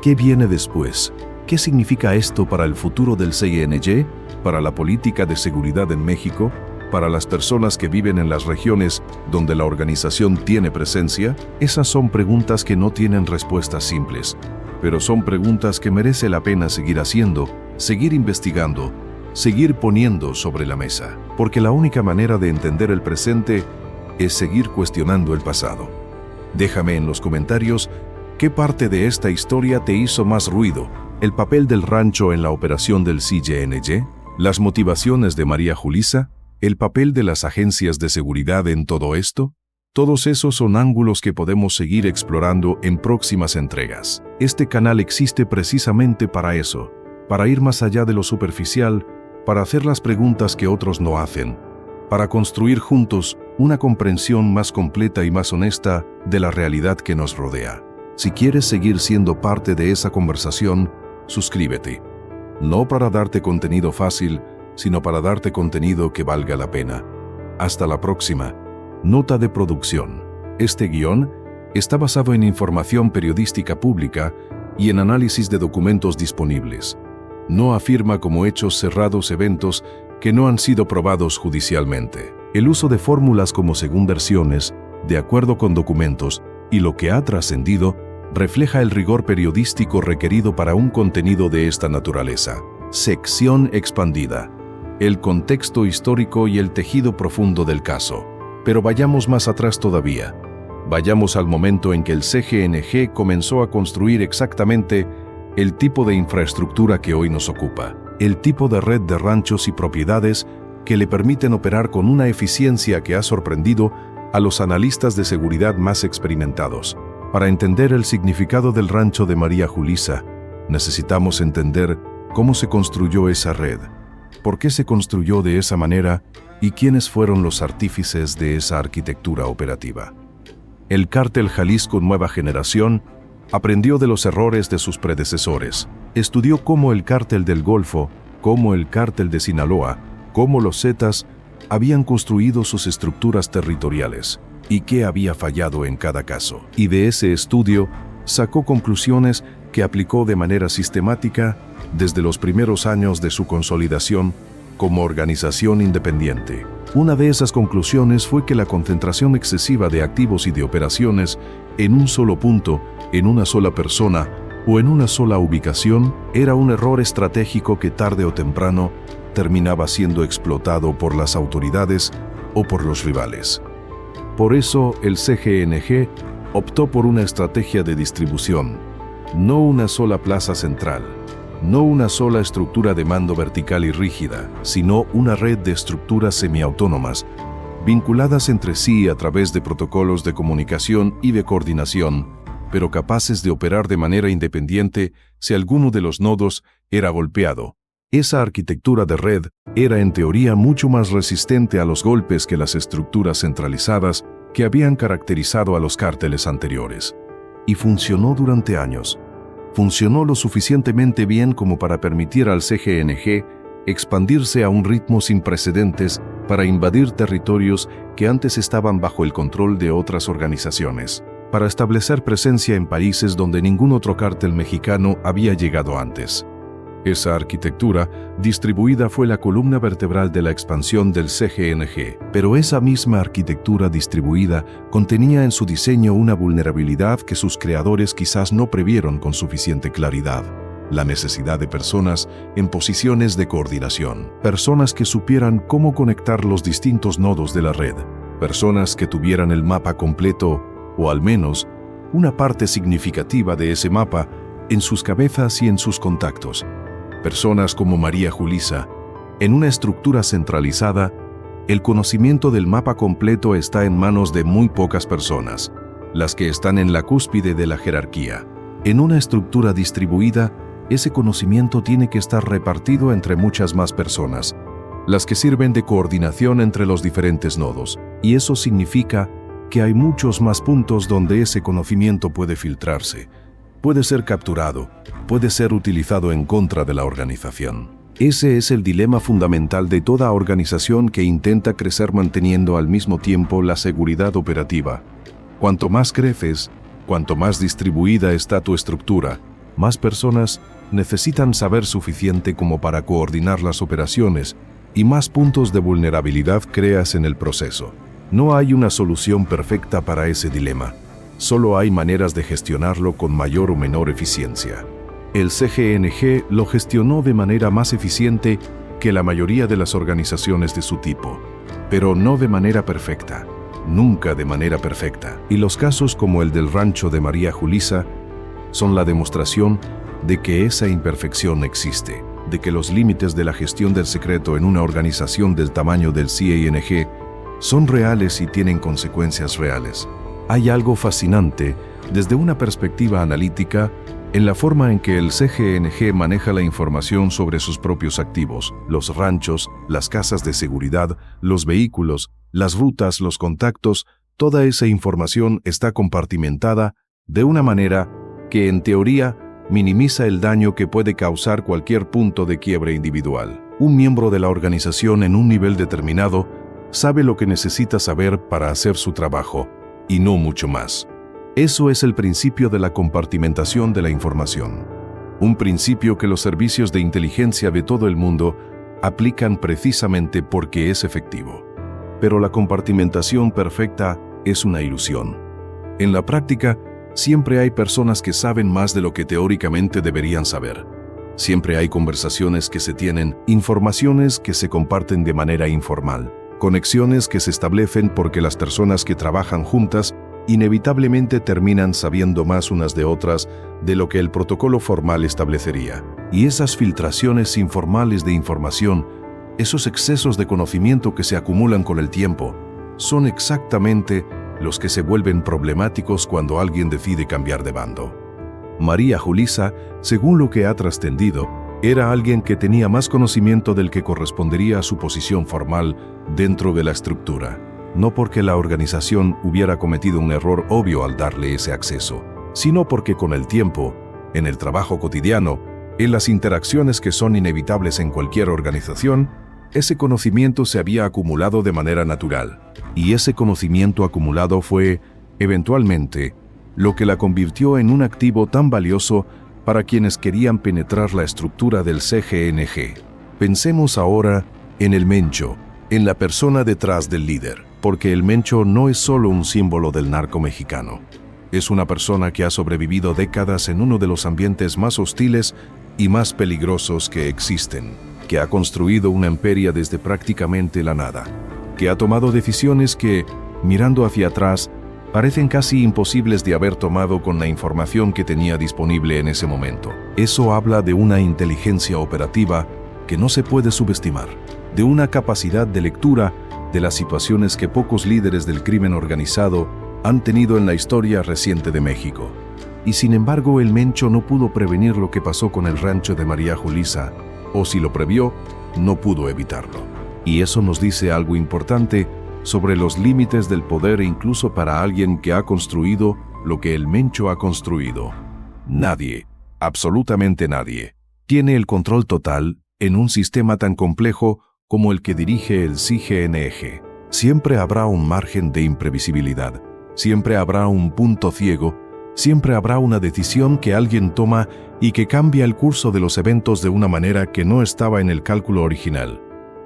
¿Qué viene después? ¿Qué significa esto para el futuro del CGNG, para la política de seguridad en México, para las personas que viven en las regiones donde la organización tiene presencia? Esas son preguntas que no tienen respuestas simples, pero son preguntas que merece la pena seguir haciendo, seguir investigando, seguir poniendo sobre la mesa, porque la única manera de entender el presente es seguir cuestionando el pasado. Déjame en los comentarios qué parte de esta historia te hizo más ruido: el papel del rancho en la operación del CGNG, las motivaciones de María Julissa, el papel de las agencias de seguridad en todo esto. Todos esos son ángulos que podemos seguir explorando en próximas entregas. Este canal existe precisamente para eso, para ir más allá de lo superficial, para hacer las preguntas que otros no hacen, para construir juntos una comprensión más completa y más honesta de la realidad que nos rodea. Si quieres seguir siendo parte de esa conversación, suscríbete. No para darte contenido fácil, sino para darte contenido que valga la pena. Hasta la próxima. Nota de producción. Este guión Está basado en información periodística pública y en análisis de documentos disponibles. No afirma como hechos cerrados eventos que no han sido probados judicialmente. El uso de fórmulas como según versiones, de acuerdo con documentos, y lo que ha trascendido, refleja el rigor periodístico requerido para un contenido de esta naturaleza. Sección expandida. El contexto histórico y el tejido profundo del caso. Pero vayamos más atrás todavía. Vayamos al momento en que el CGNG comenzó a construir exactamente el tipo de infraestructura que hoy nos ocupa, el tipo de red de ranchos y propiedades que le permiten operar con una eficiencia que ha sorprendido a los analistas de seguridad más experimentados. Para entender el significado del rancho de María Julisa, necesitamos entender cómo se construyó esa red, por qué se construyó de esa manera y quiénes fueron los artífices de esa arquitectura operativa. El Cártel Jalisco Nueva Generación aprendió de los errores de sus predecesores, estudió cómo el Cártel del Golfo, cómo el Cártel de Sinaloa, cómo los Zetas habían construido sus estructuras territoriales y qué había fallado en cada caso. Y de ese estudio sacó conclusiones que aplicó de manera sistemática desde los primeros años de su consolidación como organización independiente. Una de esas conclusiones fue que la concentración excesiva de activos y de operaciones en un solo punto, en una sola persona o en una sola ubicación era un error estratégico que tarde o temprano terminaba siendo explotado por las autoridades o por los rivales. Por eso el CGNG optó por una estrategia de distribución, no una sola plaza central, no una sola estructura de mando vertical y rígida, sino una red de estructuras semiautónomas, vinculadas entre sí a través de protocolos de comunicación y de coordinación, pero capaces de operar de manera independiente si alguno de los nodos era golpeado. Esa arquitectura de red era en teoría mucho más resistente a los golpes que las estructuras centralizadas que habían caracterizado a los cárteles anteriores. Y funcionó durante años. Funcionó lo suficientemente bien como para permitir al CGNG expandirse a un ritmo sin precedentes para invadir territorios que antes estaban bajo el control de otras organizaciones, para establecer presencia en países donde ningún otro cártel mexicano había llegado antes. Esa arquitectura distribuida fue la columna vertebral de la expansión del CGNG, pero esa misma arquitectura distribuida contenía en su diseño una vulnerabilidad que sus creadores quizás no previeron con suficiente claridad: la necesidad de personas en posiciones de coordinación, personas que supieran cómo conectar los distintos nodos de la red, personas que tuvieran el mapa completo, o al menos una parte significativa de ese mapa, en sus cabezas y en sus contactos. Personas como María Julisa. En una estructura centralizada, el conocimiento del mapa completo está en manos de muy pocas personas, las que están en la cúspide de la jerarquía. En una estructura distribuida, ese conocimiento tiene que estar repartido entre muchas más personas, las que sirven de coordinación entre los diferentes nodos, y eso significa que hay muchos más puntos donde ese conocimiento puede filtrarse, puede ser capturado, puede ser utilizado en contra de la organización. Ese es el dilema fundamental de toda organización que intenta crecer manteniendo al mismo tiempo la seguridad operativa. Cuanto más creces, cuanto más distribuida está tu estructura, más personas necesitan saber suficiente como para coordinar las operaciones y más puntos de vulnerabilidad creas en el proceso. No hay una solución perfecta para ese dilema. Solo hay maneras de gestionarlo con mayor o menor eficiencia. El CGNG lo gestionó de manera más eficiente que la mayoría de las organizaciones de su tipo, pero no de manera perfecta, nunca de manera perfecta. Y los casos como el del rancho de María Julisa son la demostración de que esa imperfección existe, de que los límites de la gestión del secreto en una organización del tamaño del CGNG son reales y tienen consecuencias reales. Hay algo fascinante, desde una perspectiva analítica, en la forma en que el CGNG maneja la información sobre sus propios activos, los ranchos, las casas de seguridad, los vehículos, las rutas, los contactos. Toda esa información está compartimentada de una manera que, en teoría, minimiza el daño que puede causar cualquier punto de quiebre individual. Un miembro de la organización en un nivel determinado sabe lo que necesita saber para hacer su trabajo, y no mucho más. Eso es el principio de la compartimentación de la información. Un principio que los servicios de inteligencia de todo el mundo aplican precisamente porque es efectivo. Pero la compartimentación perfecta es una ilusión. En la práctica, siempre hay personas que saben más de lo que teóricamente deberían saber. Siempre hay conversaciones que se tienen, informaciones que se comparten de manera informal, conexiones que se establecen porque las personas que trabajan juntas inevitablemente terminan sabiendo más unas de otras de lo que el protocolo formal establecería. Y esas filtraciones informales de información, esos excesos de conocimiento que se acumulan con el tiempo, son exactamente los que se vuelven problemáticos cuando alguien decide cambiar de bando. María Julissa, según lo que ha trascendido, era alguien que tenía más conocimiento del que correspondería a su posición formal dentro de la estructura. No porque la organización hubiera cometido un error obvio al darle ese acceso, sino porque con el tiempo, en el trabajo cotidiano, en las interacciones que son inevitables en cualquier organización, ese conocimiento se había acumulado de manera natural. Y ese conocimiento acumulado fue, eventualmente, lo que la convirtió en un activo tan valioso para quienes querían penetrar la estructura del CGNG. Pensemos ahora en el Mencho, en la persona detrás del líder, porque el Mencho no es solo un símbolo del narco mexicano. Es una persona que ha sobrevivido décadas en uno de los ambientes más hostiles y más peligrosos que existen, que ha construido una imperia desde prácticamente la nada, que ha tomado decisiones que, mirando hacia atrás, parecen casi imposibles de haber tomado con la información que tenía disponible en ese momento. Eso habla de una inteligencia operativa que no se puede subestimar, de una capacidad de lectura de las situaciones que pocos líderes del crimen organizado han tenido en la historia reciente de México. Y sin embargo, el Mencho no pudo prevenir lo que pasó con el rancho de María Julissa, o si lo previó, no pudo evitarlo. Y eso nos dice algo importante sobre los límites del poder incluso para alguien que ha construido lo que el Mencho ha construido. Nadie, absolutamente nadie, tiene el control total en un sistema tan complejo como el que dirige el CGNG. Siempre habrá un margen de imprevisibilidad, siempre habrá un punto ciego, siempre habrá una decisión que alguien toma y que cambia el curso de los eventos de una manera que no estaba en el cálculo original.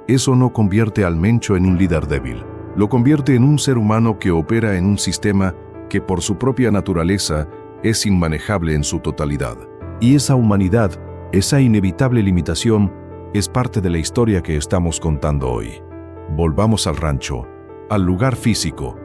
Eso no convierte al Mencho en un líder débil, lo convierte en un ser humano que opera en un sistema que por su propia naturaleza es inmanejable en su totalidad. Y esa humanidad, esa inevitable limitación, es parte de la historia que estamos contando hoy. Volvamos al rancho, al lugar físico,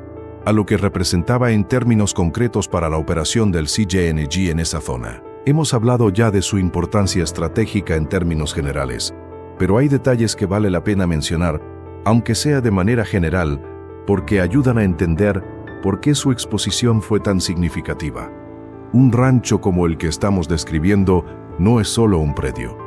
a lo que representaba en términos concretos para la operación del CGNG en esa zona. Hemos hablado ya de su importancia estratégica en términos generales, pero hay detalles que vale la pena mencionar, aunque sea de manera general, porque ayudan a entender por qué su exposición fue tan significativa. Un rancho como el que estamos describiendo no es solo un predio.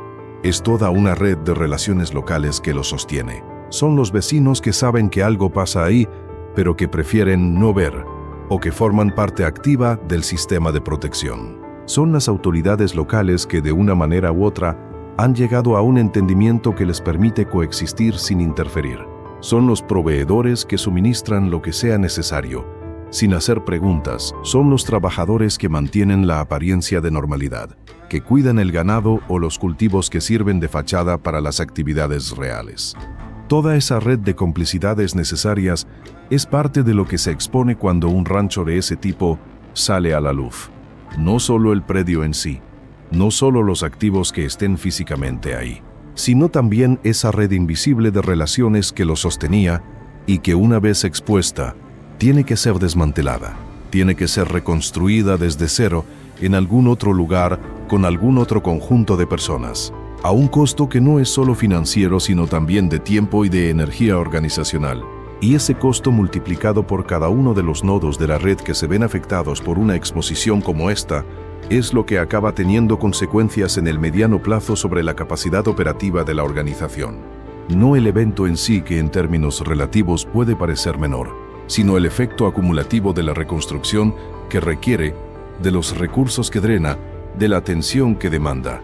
Es toda una red de relaciones locales que lo sostiene. Son los vecinos que saben que algo pasa ahí, pero que prefieren no ver, o que forman parte activa del sistema de protección. Son las autoridades locales que de una manera u otra han llegado a un entendimiento que les permite coexistir sin interferir. Son los proveedores que suministran lo que sea necesario, sin hacer preguntas. Son los trabajadores que mantienen la apariencia de normalidad, que cuidan el ganado o los cultivos que sirven de fachada para las actividades reales. Toda esa red de complicidades necesarias es parte de lo que se expone cuando un rancho de ese tipo sale a la luz. No solo el predio en sí, no solo los activos que estén físicamente ahí, sino también esa red invisible de relaciones que lo sostenía y que una vez expuesta, tiene que ser desmantelada, tiene que ser reconstruida desde cero en algún otro lugar con algún otro conjunto de personas, a un costo que no es solo financiero sino también de tiempo y de energía organizacional. Y ese costo multiplicado por cada uno de los nodos de la red que se ven afectados por una exposición como esta, es lo que acaba teniendo consecuencias en el mediano plazo sobre la capacidad operativa de la organización. No el evento en sí, que en términos relativos puede parecer menor, sino el efecto acumulativo de la reconstrucción que requiere, de los recursos que drena, de la atención que demanda.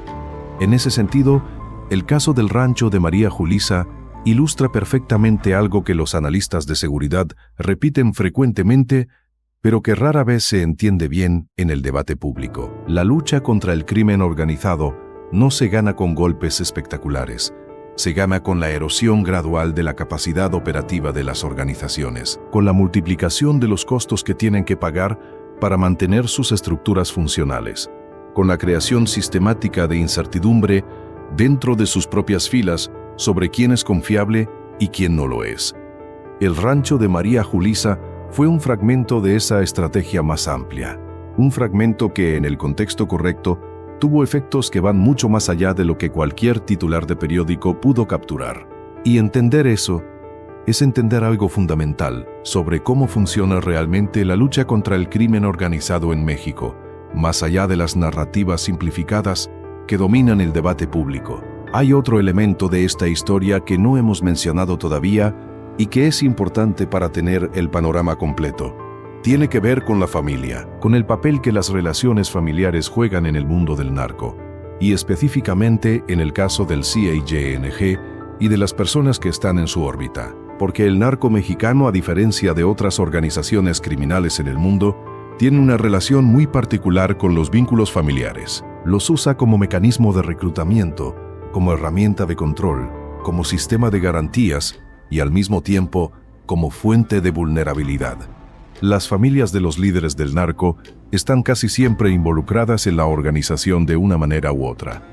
En ese sentido, el caso del rancho de María Julissa ilustra perfectamente algo que los analistas de seguridad repiten frecuentemente, pero que rara vez se entiende bien en el debate público. La lucha contra el crimen organizado no se gana con golpes espectaculares. Se gana con la erosión gradual de la capacidad operativa de las organizaciones, con la multiplicación de los costos que tienen que pagar para mantener sus estructuras funcionales, con la creación sistemática de incertidumbre dentro de sus propias filas sobre quién es confiable y quién no lo es. El rancho de María Julissa fue un fragmento de esa estrategia más amplia, un fragmento que, en el contexto correcto, tuvo efectos que van mucho más allá de lo que cualquier titular de periódico pudo capturar. Y entender eso es entender algo fundamental sobre cómo funciona realmente la lucha contra el crimen organizado en México, más allá de las narrativas simplificadas que dominan el debate público. Hay otro elemento de esta historia que no hemos mencionado todavía y que es importante para tener el panorama completo. Tiene que ver con la familia, con el papel que las relaciones familiares juegan en el mundo del narco, y específicamente en el caso del CIANG y de las personas que están en su órbita. Porque el narco mexicano, a diferencia de otras organizaciones criminales en el mundo, tiene una relación muy particular con los vínculos familiares. Los usa como mecanismo de reclutamiento, como herramienta de control, como sistema de garantías y al mismo tiempo como fuente de vulnerabilidad. Las familias de los líderes del narco están casi siempre involucradas en la organización de una manera u otra.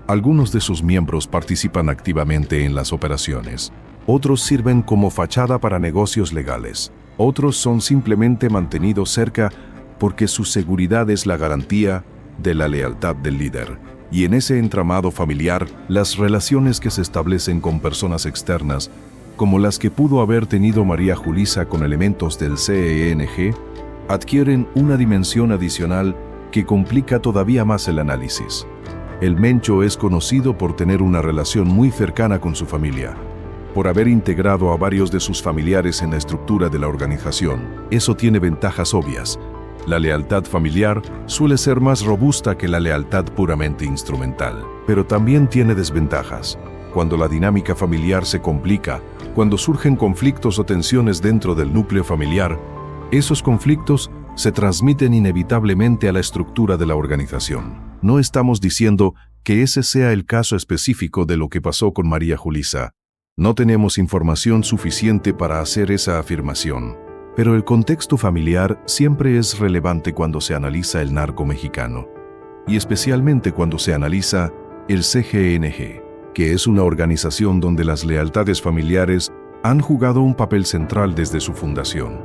Algunos de sus miembros participan activamente en las operaciones. Otros sirven como fachada para negocios legales. Otros son simplemente mantenidos cerca porque su seguridad es la garantía de la lealtad del líder. Y en ese entramado familiar, las relaciones que se establecen con personas externas, como las que pudo haber tenido María Julissa con elementos del CIANG, adquieren una dimensión adicional que complica todavía más el análisis. El Mencho es conocido por tener una relación muy cercana con su familia, por haber integrado a varios de sus familiares en la estructura de la organización. Eso tiene ventajas obvias. La lealtad familiar suele ser más robusta que la lealtad puramente instrumental, pero también tiene desventajas. Cuando la dinámica familiar se complica, cuando surgen conflictos o tensiones dentro del núcleo familiar, esos conflictos se transmiten inevitablemente a la estructura de la organización. No estamos diciendo que ese sea el caso específico de lo que pasó con María Julissa. No tenemos información suficiente para hacer esa afirmación. Pero el contexto familiar siempre es relevante cuando se analiza el narco mexicano, y especialmente cuando se analiza el CGNG, que es una organización donde las lealtades familiares han jugado un papel central desde su fundación.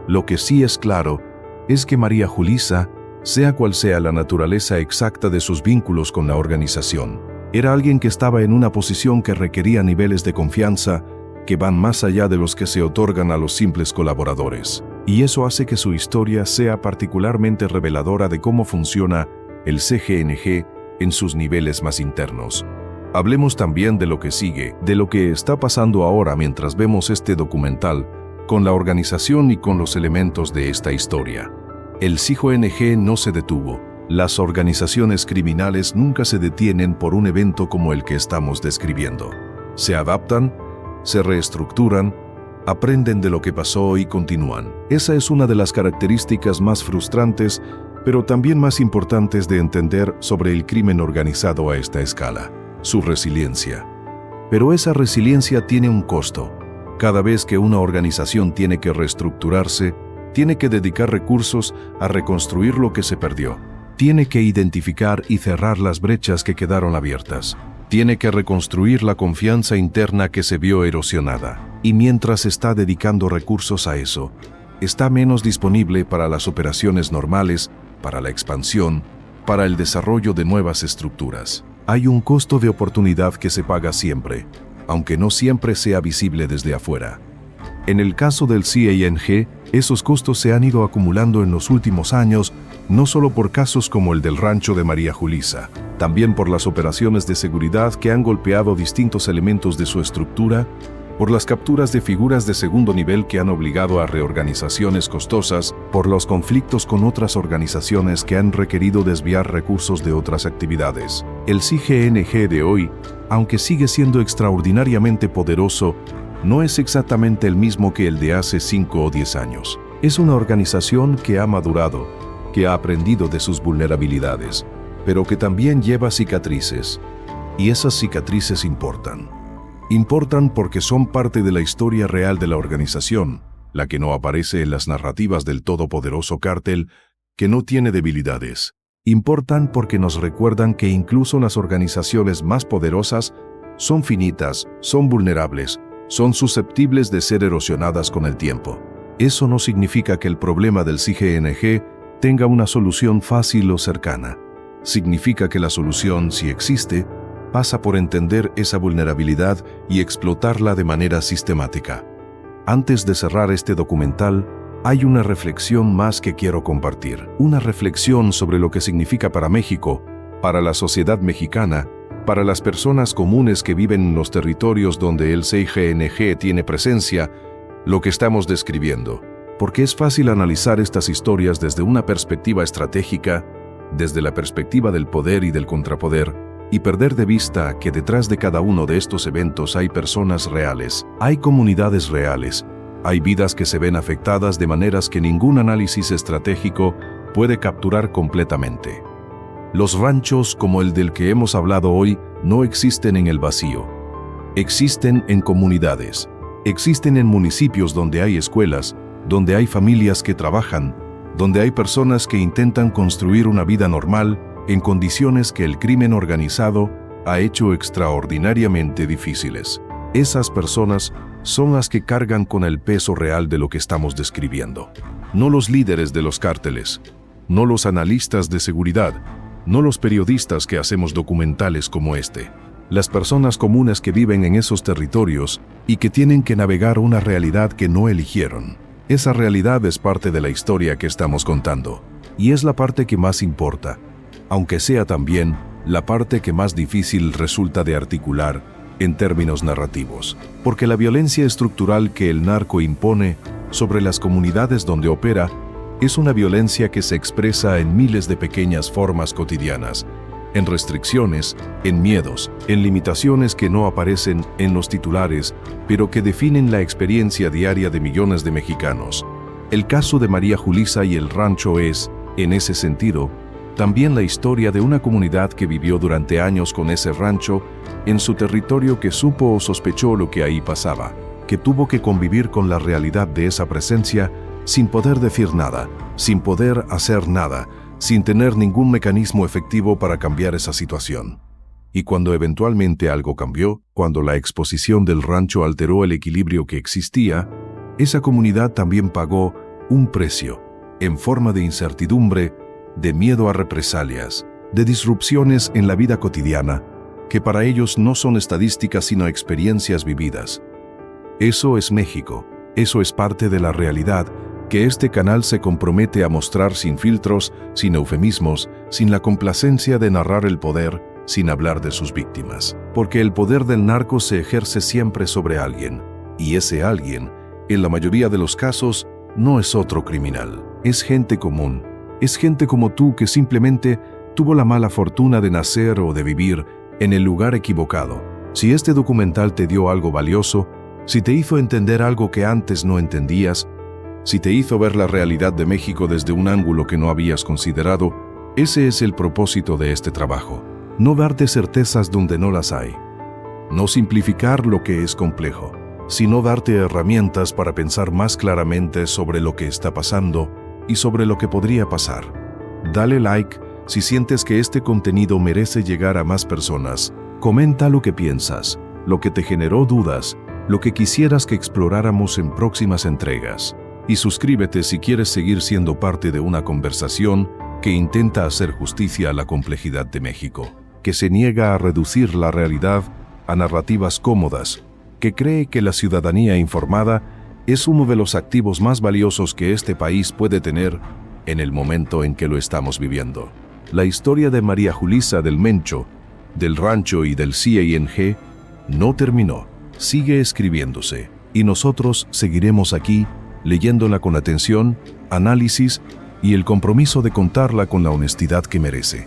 Lo que sí es claro es que María Julissa, sea cual sea la naturaleza exacta de sus vínculos con la organización, era alguien que estaba en una posición que requería niveles de confianza que van más allá de los que se otorgan a los simples colaboradores. Y eso hace que su historia sea particularmente reveladora de cómo funciona el CGNG en sus niveles más internos. Hablemos también de lo que sigue, de lo que está pasando ahora mientras vemos este documental, con la organización y con los elementos de esta historia. El CGNG no se detuvo. Las organizaciones criminales nunca se detienen por un evento como el que estamos describiendo. Se adaptan, se reestructuran, aprenden de lo que pasó y continúan. Esa es una de las características más frustrantes, pero también más importantes de entender sobre el crimen organizado a esta escala: su resiliencia. Pero esa resiliencia tiene un costo. Cada vez que una organización tiene que reestructurarse, tiene que dedicar recursos a reconstruir lo que se perdió. Tiene que identificar y cerrar las brechas que quedaron abiertas. Tiene que reconstruir la confianza interna que se vio erosionada. Y mientras está dedicando recursos a eso, está menos disponible para las operaciones normales, para la expansión, para el desarrollo de nuevas estructuras. Hay un costo de oportunidad que se paga siempre, aunque no siempre sea visible desde afuera. En el caso del CIANG, esos costos se han ido acumulando en los últimos años, no solo por casos como el del rancho de María Julissa, también por las operaciones de seguridad que han golpeado distintos elementos de su estructura, por las capturas de figuras de segundo nivel que han obligado a reorganizaciones costosas, por los conflictos con otras organizaciones que han requerido desviar recursos de otras actividades. El CGNG de hoy, aunque sigue siendo extraordinariamente poderoso, no es exactamente el mismo que el de hace 5 o 10 años. Es una organización que ha madurado, que ha aprendido de sus vulnerabilidades, pero que también lleva cicatrices. Y esas cicatrices importan. Importan porque son parte de la historia real de la organización, la que no aparece en las narrativas del todopoderoso cártel, que no tiene debilidades. Importan porque nos recuerdan que incluso las organizaciones más poderosas son finitas, son vulnerables, son susceptibles de ser erosionadas con el tiempo. Eso no significa que el problema del CIGNG tenga una solución fácil o cercana. Significa que la solución, si existe, pasa por entender esa vulnerabilidad y explotarla de manera sistemática. Antes de cerrar este documental, hay una reflexión más que quiero compartir. Una reflexión sobre lo que significa para México, para la sociedad mexicana, para las personas comunes que viven en los territorios donde el CIGNG tiene presencia, lo que estamos describiendo. Porque es fácil analizar estas historias desde una perspectiva estratégica, desde la perspectiva del poder y del contrapoder, y perder de vista que detrás de cada uno de estos eventos hay personas reales, hay comunidades reales, hay vidas que se ven afectadas de maneras que ningún análisis estratégico puede capturar completamente. Los ranchos como el del que hemos hablado hoy no existen en el vacío. Existen en comunidades, existen en municipios donde hay escuelas, donde hay familias que trabajan, donde hay personas que intentan construir una vida normal en condiciones que el crimen organizado ha hecho extraordinariamente difíciles. Esas personas son las que cargan con el peso real de lo que estamos describiendo. No los líderes de los cárteles, no los analistas de seguridad, no los periodistas que hacemos documentales como este. Las personas comunes que viven en esos territorios y que tienen que navegar una realidad que no eligieron. Esa realidad es parte de la historia que estamos contando, y es la parte que más importa, aunque sea también la parte que más difícil resulta de articular en términos narrativos, porque la violencia estructural que el narco impone sobre las comunidades donde opera es una violencia que se expresa en miles de pequeñas formas cotidianas, en restricciones, en miedos, en limitaciones que no aparecen en los titulares, pero que definen la experiencia diaria de millones de mexicanos. El caso de María Julissa y el rancho es, en ese sentido, también la historia de una comunidad que vivió durante años con ese rancho en su territorio, que supo o sospechó lo que ahí pasaba, que tuvo que convivir con la realidad de esa presencia sin poder decir nada, sin poder hacer nada, sin tener ningún mecanismo efectivo para cambiar esa situación. Y cuando eventualmente algo cambió, cuando la exposición del rancho alteró el equilibrio que existía, esa comunidad también pagó un precio, en forma de incertidumbre, de miedo a represalias, de disrupciones en la vida cotidiana, que para ellos no son estadísticas sino experiencias vividas. Eso es México, eso es parte de la realidad que este canal se compromete a mostrar sin filtros, sin eufemismos, sin la complacencia de narrar el poder, sin hablar de sus víctimas. Porque el poder del narco se ejerce siempre sobre alguien, y ese alguien, en la mayoría de los casos, no es otro criminal, es gente común, es gente como tú que simplemente tuvo la mala fortuna de nacer o de vivir en el lugar equivocado. Si este documental te dio algo valioso, si te hizo entender algo que antes no entendías, si te hizo ver la realidad de México desde un ángulo que no habías considerado, ese es el propósito de este trabajo. No darte certezas donde no las hay. No simplificar lo que es complejo, sino darte herramientas para pensar más claramente sobre lo que está pasando y sobre lo que podría pasar. Dale like si sientes que este contenido merece llegar a más personas. Comenta lo que piensas, lo que te generó dudas, lo que quisieras que exploráramos en próximas entregas. Y suscríbete si quieres seguir siendo parte de una conversación que intenta hacer justicia a la complejidad de México, que se niega a reducir la realidad a narrativas cómodas, que cree que la ciudadanía informada es uno de los activos más valiosos que este país puede tener en el momento en que lo estamos viviendo. La historia de María Julissa del Mencho, del rancho y del CIGNG no terminó, sigue escribiéndose, y nosotros seguiremos aquí leyéndola con atención, análisis y el compromiso de contarla con la honestidad que merece.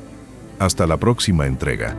Hasta la próxima entrega.